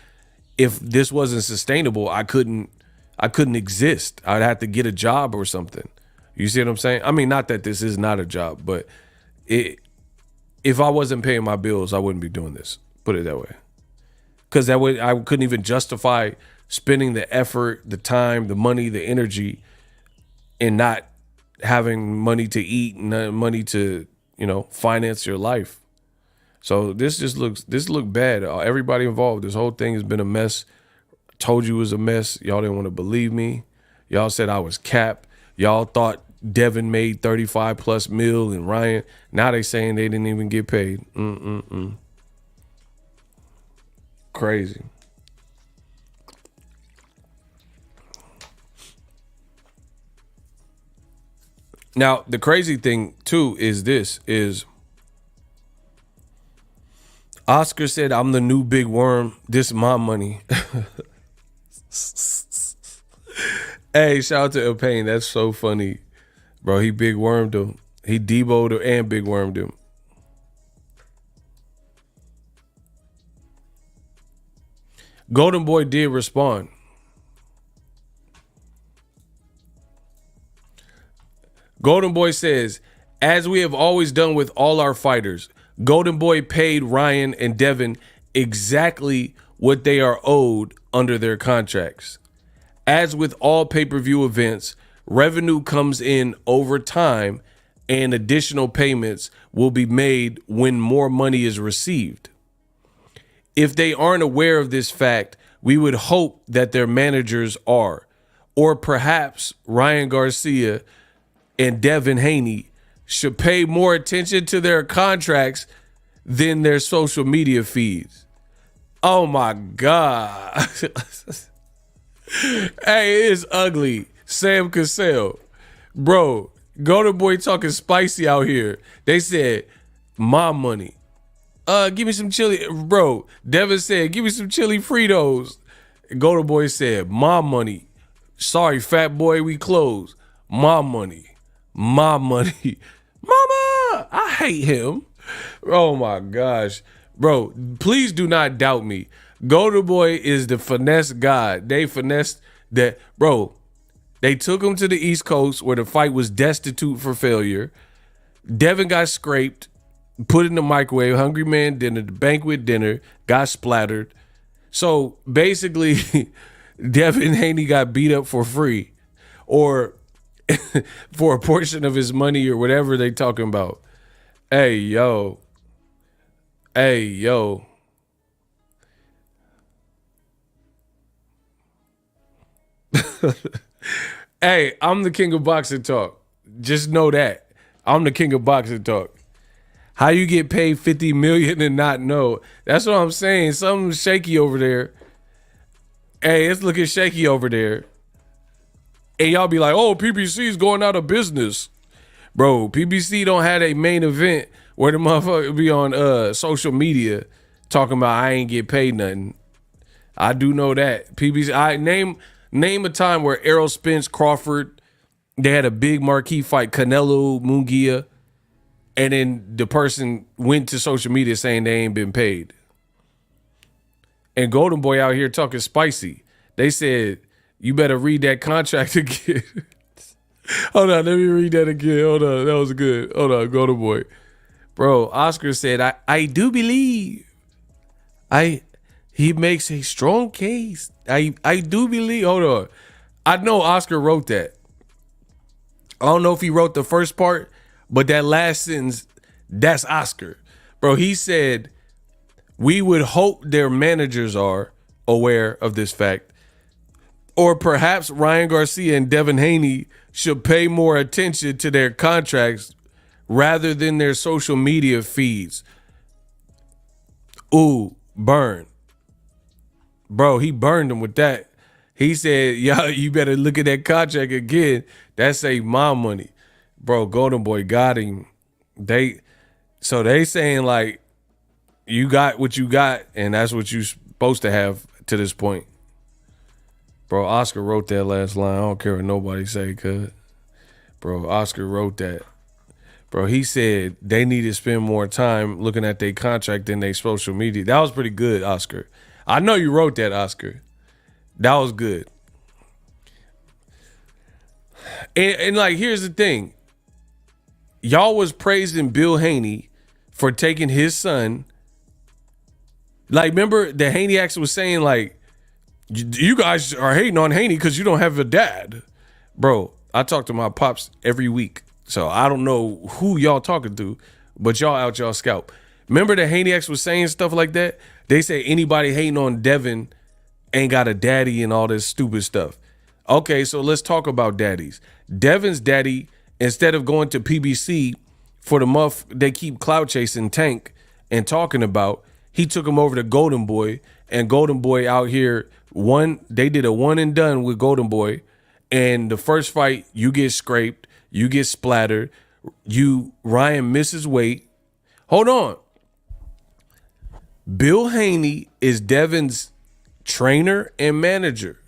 if this wasn't sustainable, I couldn't exist. I'd have to get a job or something. You see what I'm saying? I mean, not that this is not a job, but if I wasn't paying my bills, I wouldn't be doing this. Put it that way. Because I couldn't even justify spending the effort, the time, the money, the energy, and not having money to eat and money to, finance your life. So this looked bad. Everybody involved, this whole thing has been a mess. Told you it was a mess. Y'all didn't want to believe me. Y'all said I was capped. Y'all thought Devin made 35 plus mil and Ryan. Now they saying they didn't even get paid. Crazy. Now, the crazy thing too is Oscar said, "I'm the new big worm. This is my money." Hey, shout out to Payne. That's so funny, bro. He big wormed him. He deboed him and big wormed him. Golden Boy did respond. Golden Boy says, "As we have always done with all our fighters, Golden Boy paid Ryan and Devin exactly what they are owed under their contracts. As with all pay-per-view events, revenue comes in over time and additional payments will be made when more money is received. If they aren't aware of this fact, we would hope that their managers are, or perhaps Ryan Garcia and Devin Haney should pay more attention to their contracts than their social media feeds. Oh my God. Hey, it's ugly. Sam Cassell. Bro, Golden Boy talking spicy out here. They said, my money. Give me some chili. Bro, Devin said, give me some chili Fritos. Golden Boy said, my money. Sorry, fat boy, we closed. My money. My money. Mama, I hate him. Oh my gosh. Bro, please do not doubt me. Golden Boy is the finesse god. They finessed that. Bro, they took him to the East Coast where the fight was destitute for failure. Devin got scraped, put in the microwave, hungry man dinner, the banquet dinner, got splattered. So basically, Devin Haney got beat up for free or for a portion of his money or whatever they talking about. Hey, yo. Hey, yo. Hey, I'm the king of boxing talk. Just know that. I'm the king of boxing talk. How you get paid $50 million and not know? That's what I'm saying. Something's shaky over there. Hey, it's looking shaky over there. And y'all be like, oh, PBC's going out of business. Bro, PBC don't have a main event where the motherfucker be on social media talking about I ain't get paid nothing. I do know that. PBC, I name a time where Errol Spence, Crawford, they had a big marquee fight, Canelo, Munguia, and then the person went to social media saying they ain't been paid. And Golden Boy out here talking spicy. They said, you better read that contract again. Hold on, let me read that again. Hold on, that was good. Hold on, Golden Boy. Bro, Oscar said, I do believe. He makes a strong case. I do believe. Hold on. I know Oscar wrote that. I don't know if he wrote the first part, but that last sentence, that's Oscar. Bro, he said, we would hope their managers are aware of this fact. Or perhaps Ryan Garcia and Devin Haney should pay more attention to their contracts rather than their social media feeds. Ooh, burn. Bro, he burned them with that. He said, y'all, you better look at that contract again. That's my money. Bro, Golden Boy got him. They saying like, you got what you got, and that's what you're supposed to have to this point. Bro, Oscar wrote that last line. I don't care what nobody say, cuz. Bro, Oscar wrote that. Bro, he said they need to spend more time looking at their contract than their social media. That was pretty good, Oscar. I know you wrote that, Oscar. That was good. And like, here's the thing. Y'all was praising Bill Haney for taking his son. Like, remember the Haney actually was saying, like, you guys are hating on Haney because you don't have a dad. Bro, I talk to my pops every week. So I don't know who y'all talking to, but y'all out y'all scalp. Remember the Haney X was saying stuff like that? They say anybody hating on Devin ain't got a daddy and all this stupid stuff. Okay, so let's talk about daddies. Devin's daddy, instead of going to PBC for the month they keep clout chasing Tank and talking about, he took him over to Golden Boy, and Golden Boy out here they did a one and done with Golden Boy. And the first fight, you get scraped, you get splattered, Ryan misses weight. Hold on. Bill Haney is Devin's trainer and manager.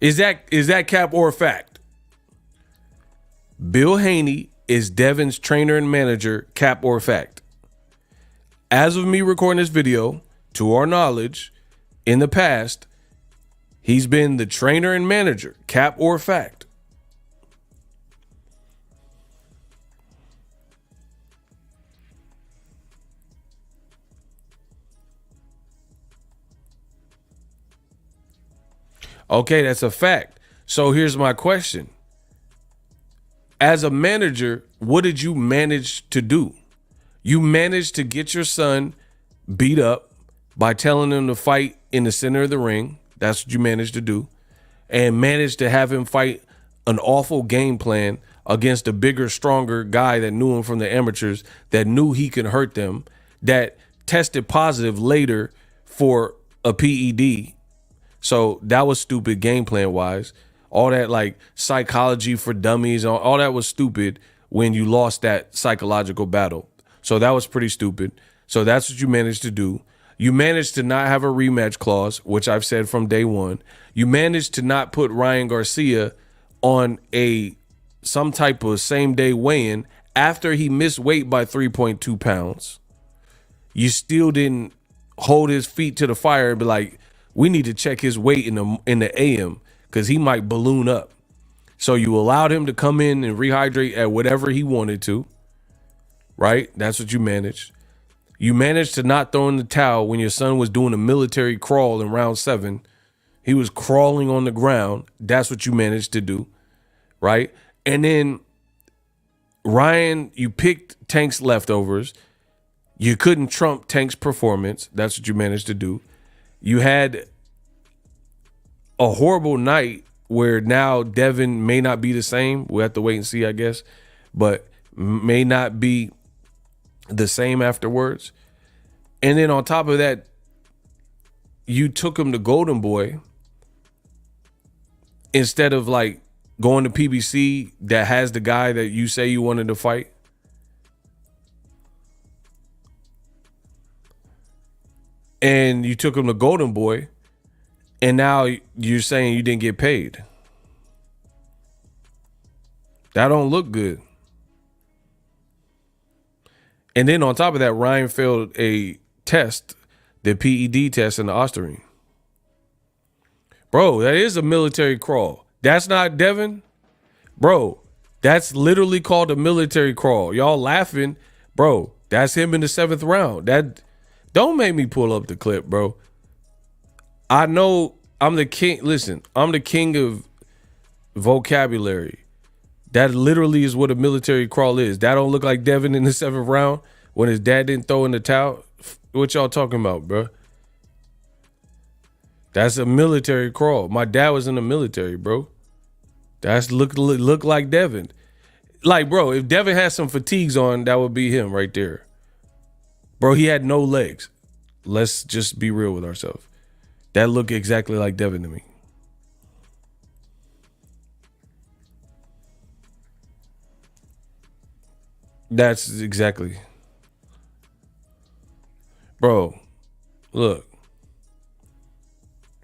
Is that cap or fact? Bill Haney is Devin's trainer and manager, cap or fact? As of me recording this video, to our knowledge, in the past, he's been the trainer and manager, cap or fact? Okay, that's a fact. So here's my question. as a manager, what did you manage to do? You managed to get your son beat up by telling him to fight in the center of the ring. That's what you managed to do. And managed to have him fight an awful game plan against a bigger, stronger guy that knew him from the amateurs, that knew he could hurt them, that tested positive later for a PED. So that was stupid game plan wise. All that like psychology for dummies, all that was stupid when you lost that psychological battle. So that was pretty stupid. So that's what you managed to do. You managed to not have a rematch clause, which I've said from day one. You managed to not put Ryan Garcia on some type of same day weigh-in after he missed weight by 3.2 pounds. You still didn't hold his feet to the fire and be like, we need to check his weight in the AM because he might balloon up. So you allowed him to come in and rehydrate at whatever he wanted to, right? That's what you managed. You managed to not throw in the towel when your son was doing a military crawl in round 7. He was crawling on the ground. That's what you managed to do, right? And then Ryan, you picked Tank's leftovers. You couldn't trump Tank's performance. That's what you managed to do. You had a horrible night where now Devin may not be the same. We'll have to wait and see, I guess, but may not be the same afterwards. And then on top of that, you took him to Golden Boy instead of like going to PBC that has the guy that you say you wanted to fight. And you took him to Golden Boy, and now you're saying you didn't get paid. That don't look good. And then on top of that, Ryan failed a test, the PED test in the Osterine. Bro, that is a military crawl. That's not Devin. Bro, that's literally called a military crawl. Y'all laughing. Bro, that's him in the 7th round. That don't make me pull up the clip, bro. I know I'm the king. Listen, I'm the king of vocabulary. That literally is what a military crawl is. That don't look like Devin in the 7th round when his dad didn't throw in the towel. What y'all talking about, bro? That's a military crawl. My dad was in the military, bro. That's look like Devin. Like, bro, if Devin had some fatigues on, that would be him right there. Bro, he had no legs. Let's just be real with ourselves. That looked exactly like Devin to me. That's exactly. Bro, look.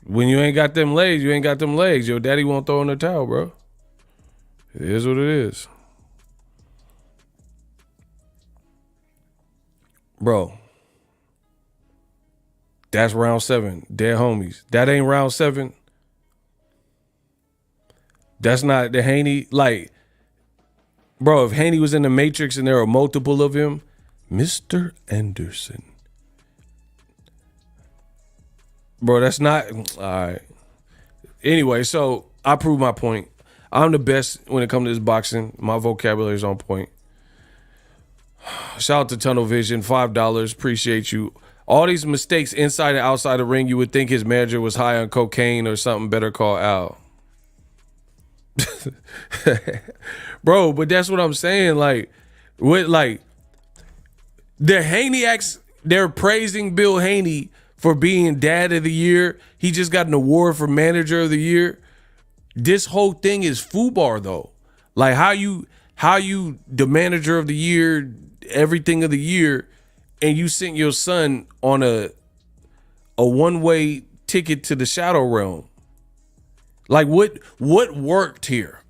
When you ain't got them legs, you ain't got them legs. Your daddy won't throw in the towel, bro. It is what it is. Bro, that's round 7. Dead homies. That ain't round 7. That's not the Haney. Like, bro, if Haney was in the Matrix and there were multiple of him, Mr. Anderson. Bro, that's not. All right. Anyway, so I proved my point. I'm the best when it comes to this boxing. My vocabulary is on point. Shout out to Tunnel Vision, $5. Appreciate you. All these mistakes inside and outside the ring, you would think his manager was high on cocaine or something. Better call Al. Bro, but that's what I'm saying. Like, with like the Haney they're praising Bill Haney for being dad of the year. He just got an award for manager of the year. This whole thing is FUBAR though. Like how you the manager of the year, everything of the year, and you sent your son on a one-way ticket to the shadow realm. Like what worked here?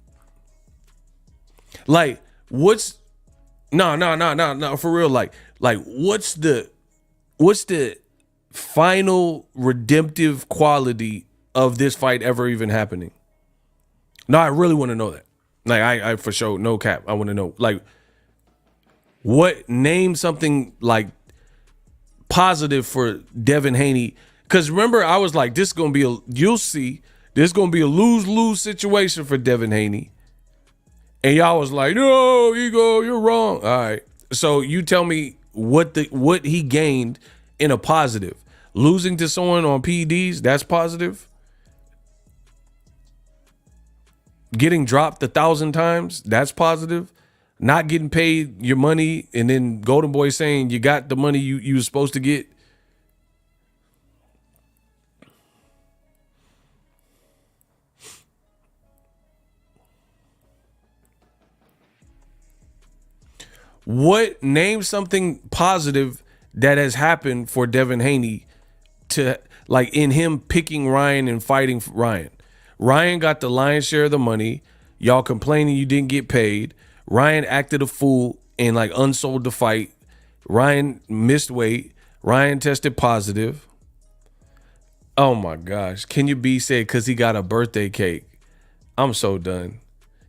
Like what's no for real, like what's the final redemptive quality of this fight ever even happening? No, I really want to know that. Like I for sure, no cap. I want to know, like, what, name something like positive for Devin Haney. Because remember, I was like, this is going to be you'll see, this is going to be a lose-lose situation for Devin Haney. And y'all was like, no, Ego, you're wrong. All right. So you tell me what he gained in a positive. Losing to someone on PEDs, that's positive. Getting dropped 1,000 times, that's positive. Not getting paid your money, and then Golden Boy saying you got the money you was supposed to get. Name something positive that has happened for Devin Haney to, like, in him picking Ryan and fighting for Ryan. Ryan got the lion's share of the money. Y'all complaining you didn't get paid. Ryan acted a fool and like unsold the fight. Ryan missed weight. Ryan tested positive. Oh my gosh. Kenya B said because he got a birthday cake. I'm so done.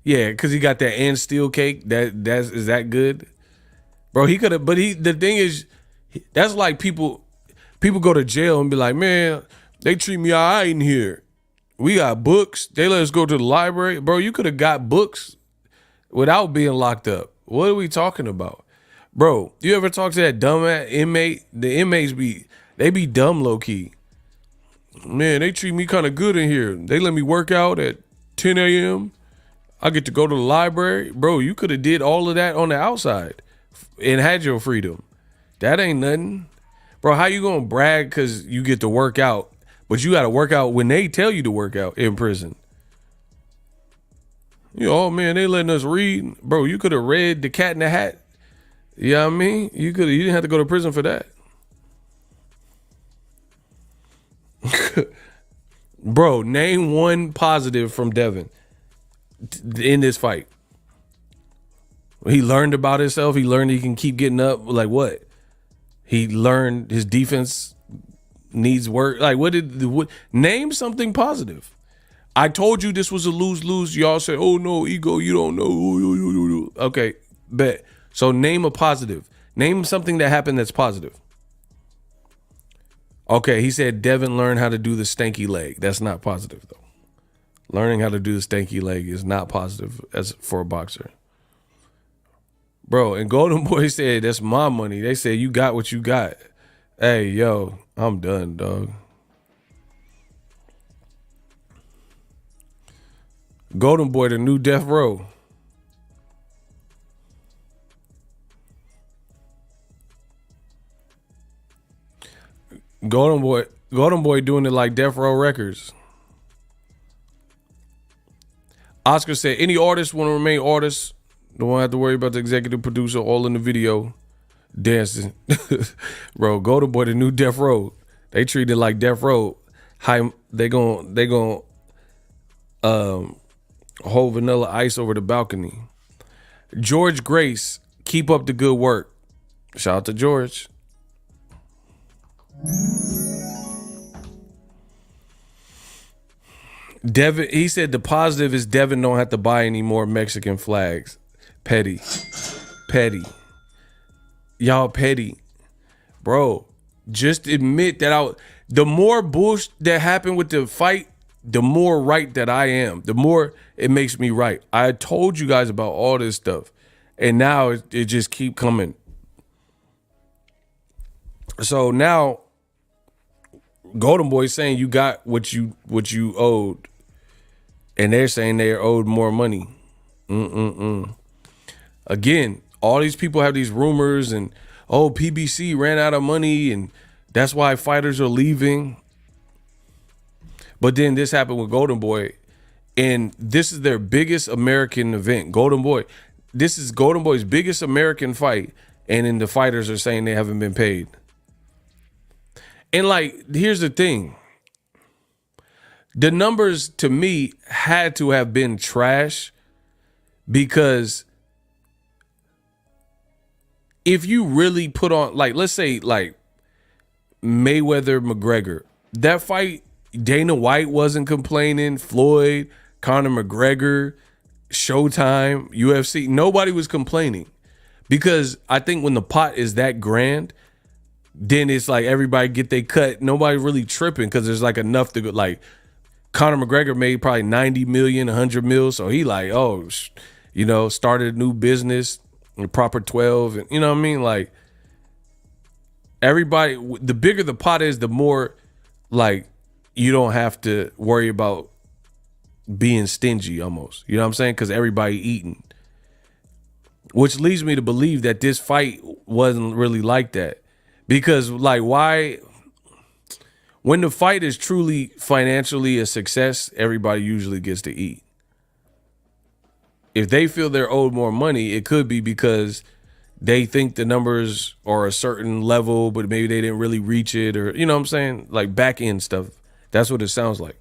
Yeah, because he got that and steel cake. Is that good? Bro, he could have, but the thing is, that's like people go to jail and be like, man, they treat me all right in here. We got books. They let us go to the library. Bro, you could have got books without being locked up. What are we talking about? Bro, you ever talk to that dumb inmate? The inmates be dumb low key. Man, they treat me kind of good in here. They let me work out at 10 a.m. I get to go to the library. Bro, you could have did all of that on the outside and had your freedom. That ain't nothing. Bro, how you gonna brag because you get to work out, but you got to work out when they tell you to work out in prison? You know, oh man, they letting us read. Bro, you could have read The Cat in the Hat. You know what I mean? You didn't have to go to prison for that. Bro, name one positive from Devin in this fight. He learned about himself. He learned he can keep getting up. Like what? He learned his defense needs work. Like what? Name something positive. I told you this was a lose-lose. Y'all said, oh no, Ego, you don't know. Okay, bet. So name a positive. Name something that happened that's positive. Okay, he said Devin learned how to do the stanky leg. That's not positive though. Learning how to do the stanky leg is not positive as for a boxer. Bro, and Golden Boy said, that's my money. They said, you got what you got. Hey, yo, I'm done, dog. Golden Boy, the new death row. Golden Boy doing it like Death Row Records. Oscar said, any artists want to remain artists. Don't have to worry about the executive producer all in the video dancing. Bro, Golden Boy, the new Death Row. They treat it like Death Row. They gon' hold Vanilla Ice over the balcony. George Grace, keep up the good work. Shout out to George. Devin, he said the positive is Devin don't have to buy any more Mexican flags. Petty. Y'all petty. Bro, just admit that the more bullshit that happened with the fight, the more right that I am. The more it makes me right. I told you guys about all this stuff. And now it just keep coming. So now Golden Boy saying you got what you owed. And they're saying they're owed more money. Again, all these people have these rumors and, oh, PBC ran out of money and that's why fighters are leaving. But then this happened with Golden Boy, and this is their biggest American event. Golden Boy, this is Golden Boy's biggest American fight, and then the fighters are saying they haven't been paid. And like, here's the thing. The numbers to me had to have been trash because if you really put on, like, let's say like Mayweather McGregor, that fight, Dana White wasn't complaining, Floyd, Conor McGregor, Showtime, UFC, nobody was complaining because I think when the pot is that grand, then it's like everybody get their cut. Nobody really tripping because there's like enough to go. Like Conor McGregor made probably 90 million, 100 mil. So he like, oh, started a new business, a proper 12, and you know what I mean? Like, everybody, the bigger the pot is, the more, like, you don't have to worry about being stingy almost. You know what I'm saying? Because everybody eating. Which leads me to believe that this fight wasn't really like that. Because, like, why? When the fight is truly financially a success, everybody usually gets to eat. If they feel they're owed more money, it could be because they think the numbers are a certain level, but maybe they didn't really reach it, or, you know what I'm saying? Like, back end stuff. That's what it sounds like.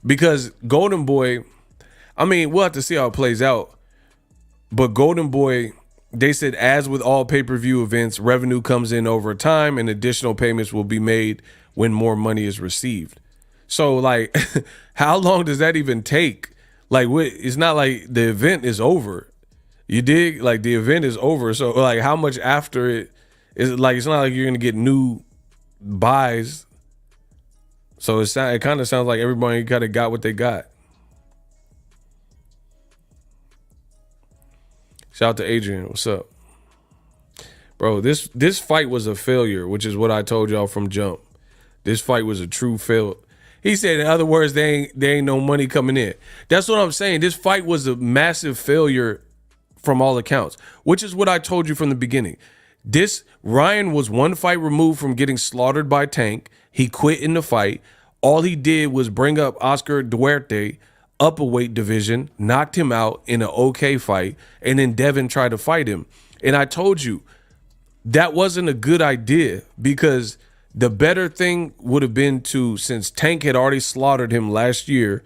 Because Golden Boy, I mean, we'll have to see how it plays out. But Golden Boy, they said, as with all pay-per-view events, revenue comes in over time and additional payments will be made when more money is received. So, like, how long does that even take? Like, it's not like the event is over. You dig? Like, the event is over. So, like, how much after it is, like, it's not like you're going to get new buys. So it kind of sounds like everybody kind of got what they got. Shout out to Adrian. What's up? Bro, this fight was a failure, which is what I told y'all from jump. This fight was a true fail. He said, in other words, there ain't no money coming in. That's what I'm saying. This fight was a massive failure from all accounts, which is what I told you from the beginning. Ryan was one fight removed from getting slaughtered by Tank. He quit in the fight. All he did was bring up Oscar Duarte up a weight division, knocked him out in an okay fight, and then Devin tried to fight him. And I told you, that wasn't a good idea, because the better thing would have been since Tank had already slaughtered him last year,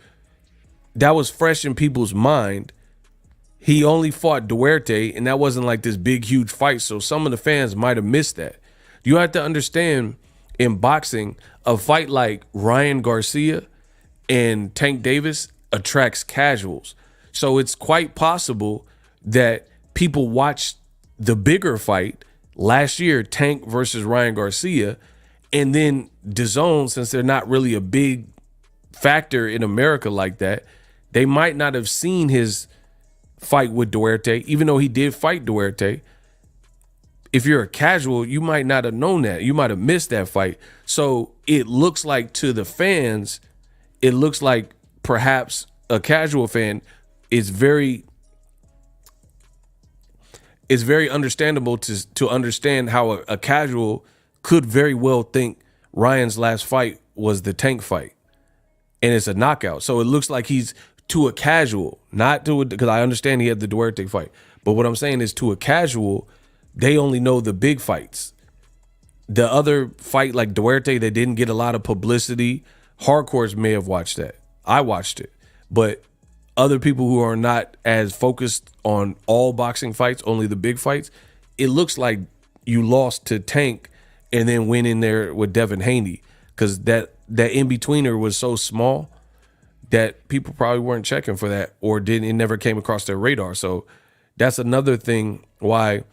that was fresh in people's mind. He only fought Duarte, and that wasn't like this big, huge fight. So some of the fans might have missed that. You have to understand, in boxing, a fight like Ryan Garcia and Tank Davis attracts casuals. So it's quite possible that people watched the bigger fight last year, Tank versus Ryan Garcia, and then DAZN, since they're not really a big factor in America like that, they might not have seen his fight with Duarte, even though he did fight Duarte. If you're a casual, you might not have known that. You might have missed that fight. So it looks like, to the fans, it looks like perhaps a casual fan is very understandable to understand how a casual could very well think Ryan's last fight was the Tank fight, and it's a knockout. So it looks like he's, to a casual, not to, because I understand he had the Duarte fight, but what I'm saying is, to a casual, they only know the big fights. The other fight, like Duarte, they didn't get a lot of publicity. Hardcores may have watched that. I watched it. But other people who are not as focused on all boxing fights, only the big fights, it looks like you lost to Tank and then went in there with Devin Haney, because that in-betweener was so small that people probably weren't checking for that, or it never came across their radar. So that's another thing why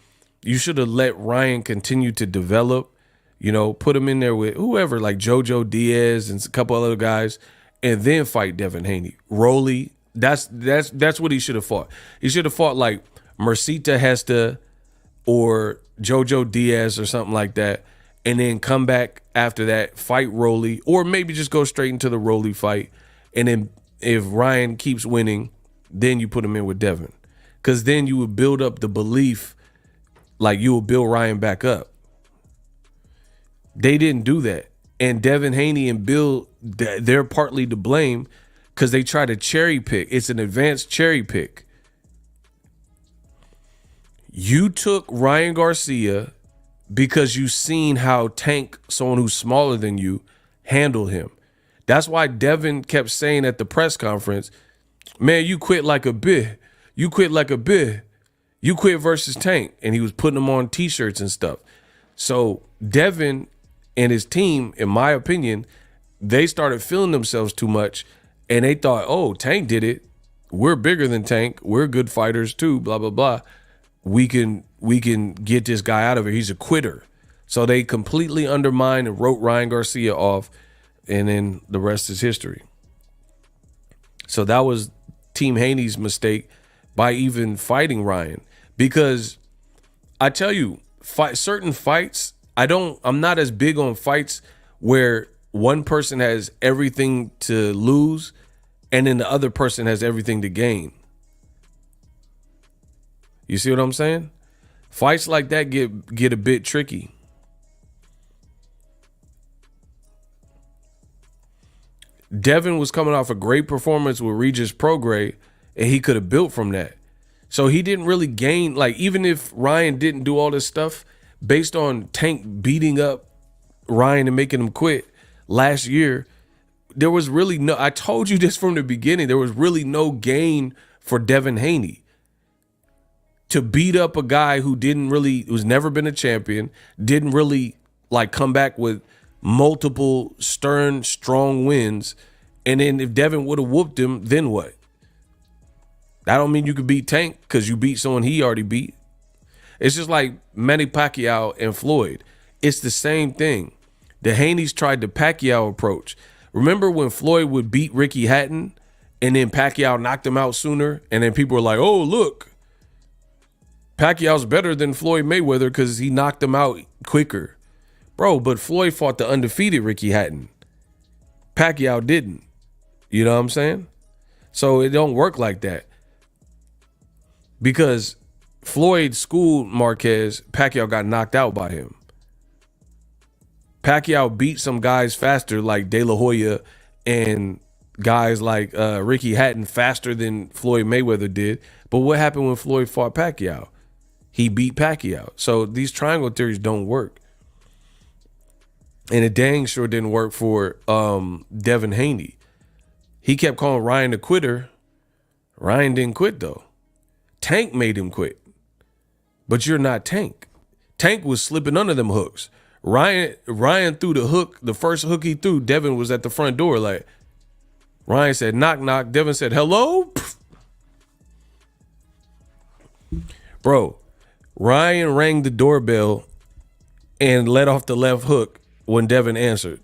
you should have let Ryan continue to develop, put him in there with whoever, like JoJo Diaz and a couple other guys, and then fight Devin Haney. Rolly, that's what he should have fought. He should have fought like Mercita Hesta or JoJo Diaz or something like that, and then come back after that, fight Rolly, or maybe just go straight into the Rolly fight. And then if Ryan keeps winning, then you put him in with Devin. Because then you would build up the belief, like you will build Ryan back up. They didn't do that. And Devin Haney and Bill, they're partly to blame because they try to cherry pick. It's an advanced cherry pick. You took Ryan Garcia because you seen how Tank, someone who's smaller than you, handled him. That's why Devin kept saying at the press conference, man, you quit like a bitch. You quit like a bitch. You quit versus Tank. And he was putting them on T-shirts and stuff. So Devin and his team, in my opinion, they started feeling themselves too much. And they thought, oh, Tank did it. We're bigger than Tank. We're good fighters too, blah, blah, blah. We can get this guy out of here. He's a quitter. So they completely undermined and wrote Ryan Garcia off. And then the rest is history. So that was Team Haney's mistake by even fighting Ryan. Because I tell you, certain fights, I'm not as big on fights where one person has everything to lose and then the other person has everything to gain. You see what I'm saying? Fights like that get a bit tricky. Devin was coming off a great performance with Regis Prograis, and he could have built from that. So he didn't really gain, like, even if Ryan didn't do all this stuff based on Tank beating up Ryan and making him quit last year, there was really no, I told you this from the beginning, there was really no gain for Devin Haney to beat up a guy who's never been a champion, didn't really like come back with multiple stern, strong wins. And then if Devin would have whooped him, then what? That don't mean you could beat Tank because you beat someone he already beat. It's just like Manny Pacquiao and Floyd. It's the same thing. The Haneys tried the Pacquiao approach. Remember when Floyd would beat Ricky Hatton and then Pacquiao knocked him out sooner? And then people were like, oh, look, Pacquiao's better than Floyd Mayweather because he knocked him out quicker. Bro, but Floyd fought the undefeated Ricky Hatton. Pacquiao didn't. You know what I'm saying? So it don't work like that. Because Floyd schooled Marquez, Pacquiao got knocked out by him. Pacquiao beat some guys faster like De La Hoya and guys like Ricky Hatton faster than Floyd Mayweather did. But what happened when Floyd fought Pacquiao? He beat Pacquiao. So these triangle theories don't work. And it dang sure didn't work for Devin Haney. He kept calling Ryan a quitter. Ryan didn't quit, though. Tank made him quit. But you're not Tank. Tank was slipping under them hooks. Ryan threw the hook. The first hook he threw, Devin was at the front door. Like, Ryan said, knock, knock. Devin said, hello? Bro, Ryan rang the doorbell and let off the left hook when Devin answered.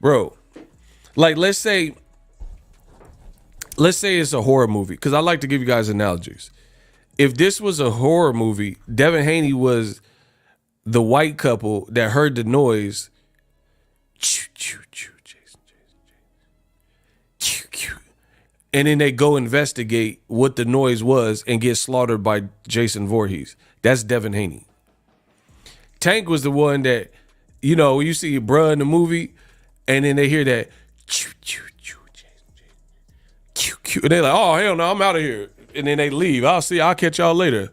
Bro, like let's say it's a horror movie, because I like to give you guys analogies. If this was a horror movie, Devin Haney was the white couple that heard the noise. And then they go investigate what the noise was and get slaughtered by Jason Voorhees. That's Devin Haney. Tank was the one that, you know, you see bruh in the movie, and then they hear that, and they're like, oh, hell no, I'm out of here. And then they leave. I'll catch y'all later.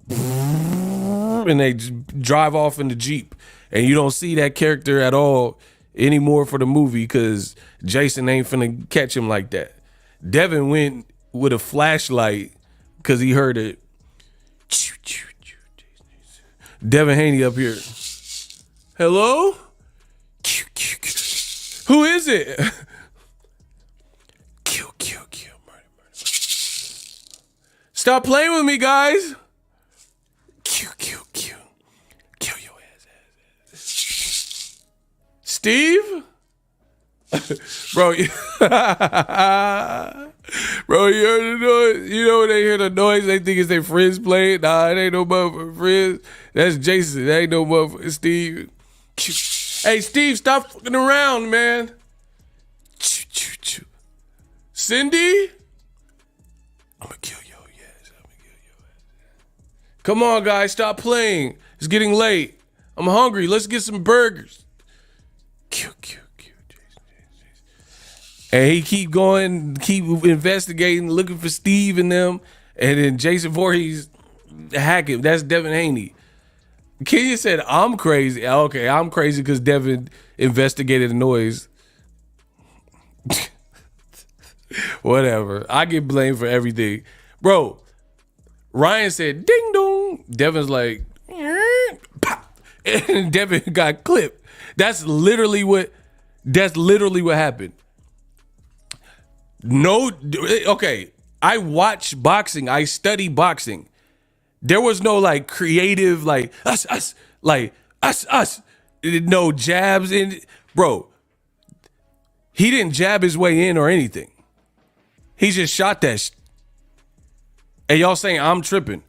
And they just drive off in the Jeep. And you don't see that character at all anymore for the movie because Jason ain't finna catch him like that. Devin went with a flashlight because he heard it. Devin Haney up here. Hello? Who is it? Stop playing with me, guys. Kill your ass. Steve? Bro, bro, you heard the noise? You know when they hear the noise, they think it's their friends playing? Nah, it ain't no motherfucking friends. That's Jason. That ain't no motherfucking Steve. Hey, Steve, stop fucking around, man. Cindy? I'm gonna kill your ass. Come on, guys, stop playing. It's getting late. I'm hungry. Let's get some burgers. Jason. And he keep going, keep investigating, looking for Steve and them. And then Jason Voorhees hack him. That's Devin Haney. Kenya said, I'm crazy. Okay, I'm crazy because Devin investigated the noise. Whatever. I get blamed for everything. Bro, Ryan said, ding dong. Devin's like, pop. And Devin got clipped. That's literally what happened. No, okay. I watch boxing. I study boxing. There was no like creative, like us, like us. No jabs in, bro. He didn't jab his way in or anything. He just shot that. And y'all saying I'm tripping.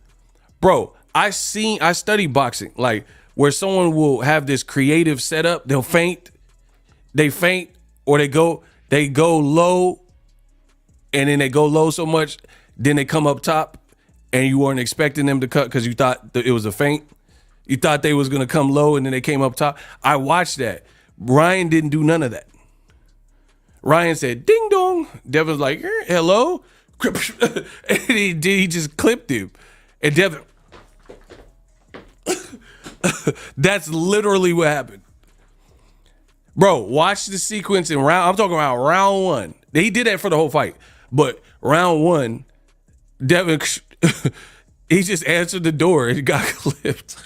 Bro, I study boxing. Like, where someone will have this creative setup. They'll feint. They feint. Or they go low. And then they go low so much. Then they come up top. And you weren't expecting them to cut because you thought it was a feint. You thought they was going to come low and then they came up top. I watched that. Ryan didn't do none of that. Ryan said, ding dong. Devin's like, hello. And he just clipped him. And Devin, that's literally what happened. Bro, watch the sequence in I'm talking about round one. He did that for the whole fight. But round one, Devin, he just answered the door and got clipped.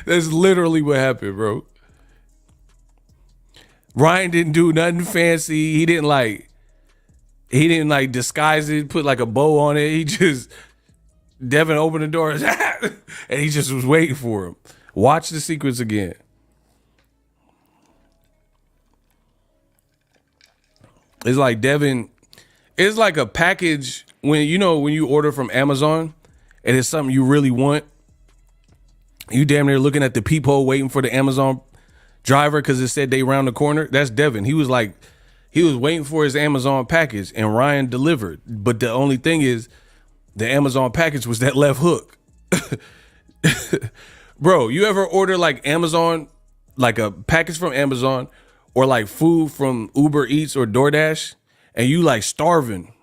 That's literally what happened, bro. Ryan didn't do nothing fancy. He didn't disguise it, put like a bow on it. Devin opened the door and he just was waiting for him. Watch the sequence again. It's like Devin, it's like a package when you order from Amazon and it's something you really want. You damn near looking at the peephole waiting for the Amazon driver because it said they round the corner. That's Devin. He was waiting for his Amazon package and Ryan delivered. But the only thing is the Amazon package was that left hook. Bro, you ever order like Amazon, like a package from Amazon or like food from Uber Eats or DoorDash and you like starving?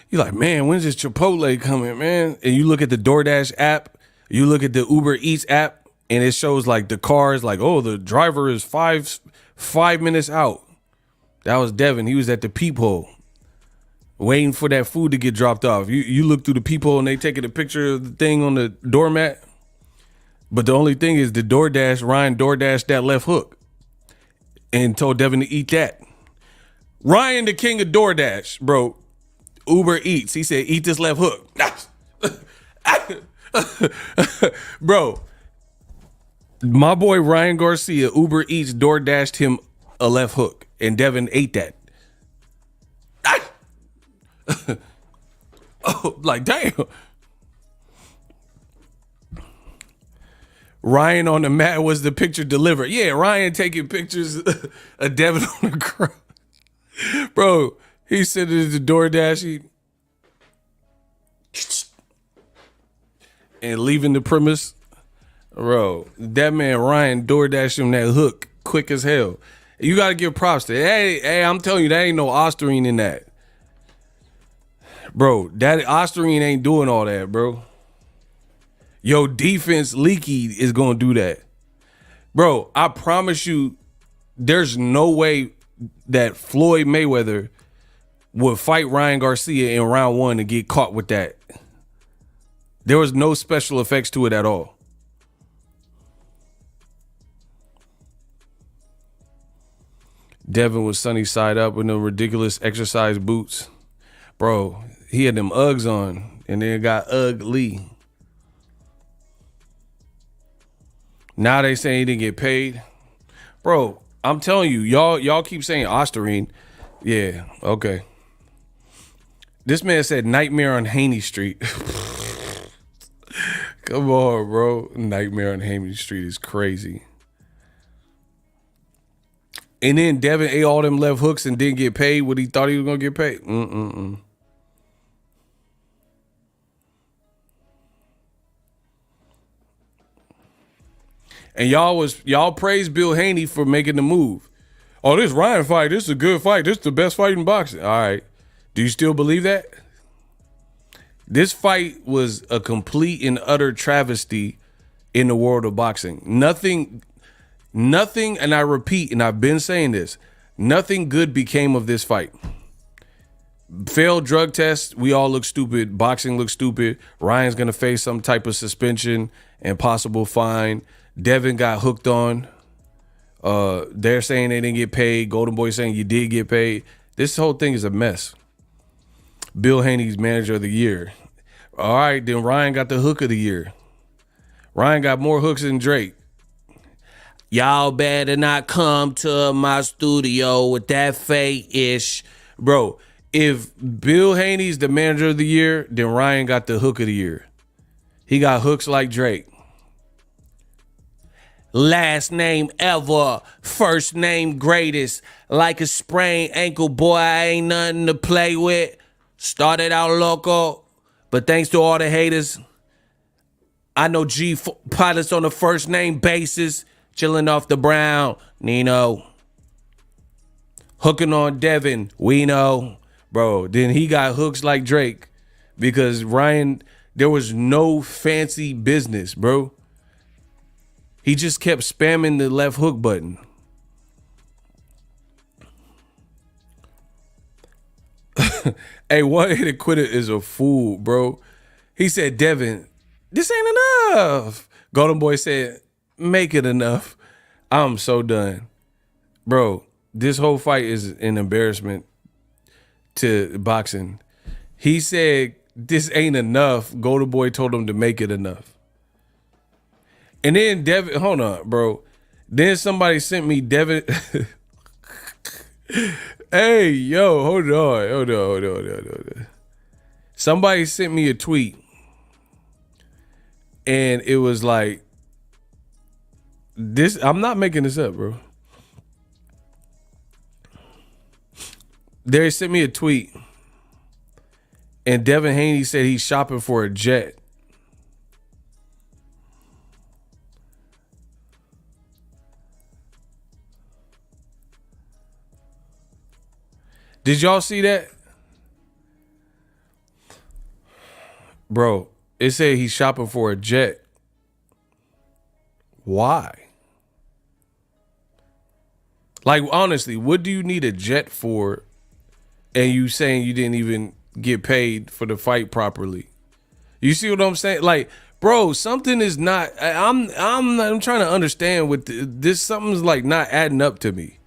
You're like, man, when's this Chipotle coming, man? And you look at the DoorDash app, you look at the Uber Eats app, and it shows like the cars, like, oh, the driver is five minutes out. That was Devin. He was at the peephole waiting for that food to get dropped off. You look through the peephole and they taking a picture of the thing on the doormat. But the only thing is Ryan DoorDashed that left hook and told Devin to eat that. Ryan, the king of DoorDash, bro. Uber Eats. He said, eat this left hook. Bro, my boy Ryan Garcia, Uber Eats DoorDashed him a left hook, and Devin ate that. Oh, like, damn. Ryan on the mat was the picture delivered. Yeah, Ryan taking pictures of Devin on the ground. Bro, he said it to DoorDash and leaving the premise. Bro, that man Ryan DoorDashed him that hook quick as hell. You got to give props to it. Hey, I'm telling you, there ain't no Osterine in that. Bro, that Osterine ain't doing all that, bro. Your defense leaky is going to do that. Bro, I promise you, there's no way that Floyd Mayweather would fight Ryan Garcia in round one and get caught with that. There was no special effects to it at all. Devin was sunny side up with them ridiculous exercise boots. Bro, he had them Uggs on and then got ugly. Now they saying he didn't get paid. Bro, I'm telling you, y'all keep saying Osterine. Yeah, okay. This man said Nightmare on Haney Street. Come on, bro. Nightmare on Haney Street is crazy. And then Devin ate all them left hooks and didn't get paid what he thought he was going to get paid. And y'all praised Bill Haney for making the move. Oh, this Ryan fight, this is a good fight. This is the best fight in boxing. All right. Do you still believe that? This fight was a complete and utter travesty in the world of boxing. Nothing, and I repeat, and I've been saying this, nothing good became of this fight. Failed drug test, we all look stupid. Boxing looks stupid. Ryan's going to face some type of suspension and possible fine. Devin got hooked on. They're saying they didn't get paid. Golden Boy saying you did get paid. This whole thing is a mess. Bill Haney's manager of the year. All right, then Ryan got the hook of the year. Ryan got more hooks than Drake. Y'all better not come to my studio with that fake-ish. Bro, if Bill Haney's the manager of the year, then Ryan got the hook of the year. He got hooks like Drake. Last name ever, first name greatest. Like a sprained ankle, boy, I ain't nothing to play with. Started out local, but thanks to all the haters, I know pilots on a first name basis. Chilling off the brown, Nino. Hooking on Devin, we know. Bro, then he got hooks like Drake because Ryan, there was no fancy business, bro. He just kept spamming the left hook button. Hey, one hit quitter is a fool, bro. He said, Devin, this ain't enough. Golden Boy said, make it enough. I'm so done. Bro, this whole fight is an embarrassment to boxing. He said, this ain't enough. Golden Boy told him to make it enough. And then Devin, hold on, bro. Then somebody sent me Devin. Hey, yo, hold on. Somebody sent me a tweet. And it was like, this, I'm not making this up, bro. They sent me a tweet. And Devin Haney said he's shopping for a jet. Did y'all see that? Bro, it said he's shopping for a jet. Why? Like, honestly, what do you need a jet for? And you saying you didn't even get paid for the fight properly? You see what I'm saying? Like, bro, something is not. I'm trying to understand what this. Something's like not adding up to me.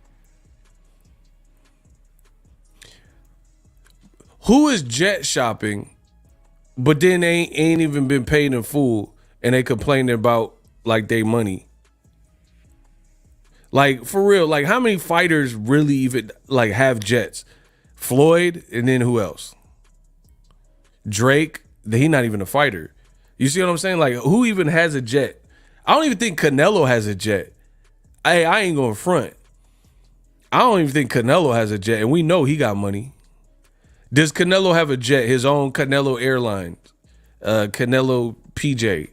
Who is jet shopping, but then they ain't even been paid in full, and they complaining about like they money? Like, for real, like how many fighters really even like have jets? Floyd, and then who else? Drake, he not even a fighter. You see what I'm saying? Like, who even has a jet? I don't even think Canelo has a jet. Hey, I ain't going front. I don't even think Canelo has a jet, and we know he got money. Does Canelo have a jet, his own Canelo Airlines, Canelo PJ?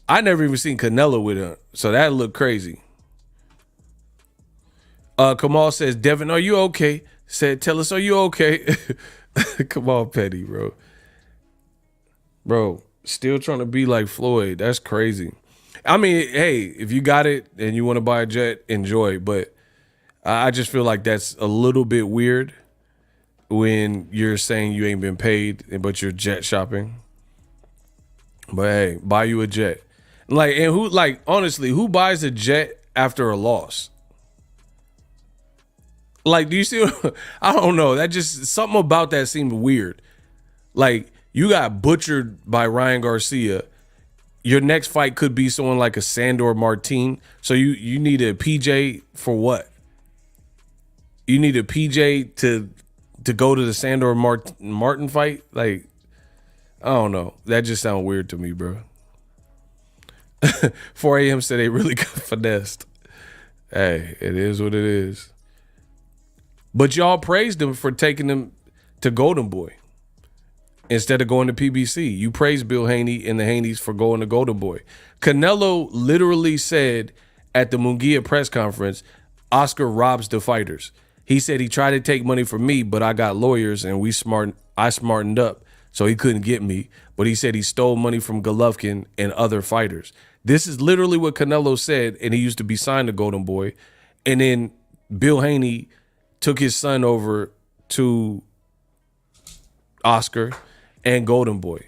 I never even seen Canelo with him, so that looked crazy. Kamal says, Devin, are you okay? Said, tell us, are you okay? Come on, Petty, bro. Bro, still trying to be like Floyd. That's crazy. I mean, hey, if you got it and you want to buy a jet, enjoy. But I just feel like that's a little bit weird when you're saying you ain't been paid, but you're jet shopping. But hey, buy you a jet. Like, and who, like, honestly, who buys a jet after a loss? Like, do you see? I don't know. That just, something about that seemed weird. Like, you got butchered by Ryan Garcia. Your next fight could be someone like a Sandor Martin. So you need a PJ for what? You need a PJ to go to the Sandor Martin fight? Like, I don't know. That just sounds weird to me, bro. 4 a.m. said they really got finessed. Hey, it is what it is. But y'all praised him for taking him to Golden Boy instead of going to PBC. You praised Bill Haney and the Haneys for going to Golden Boy. Canelo literally said at the Munguia press conference, Oscar robs the fighters. He said he tried to take money from me, but I got lawyers and I smartened up, so he couldn't get me. But he said he stole money from Golovkin and other fighters. This is literally what Canelo said, and he used to be signed to Golden Boy. And then Bill Haney took his son over to Oscar and Golden Boy.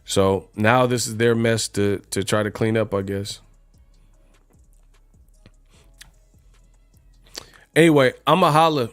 So now this is their mess to try to clean up, I guess. Anyway, I'ma holla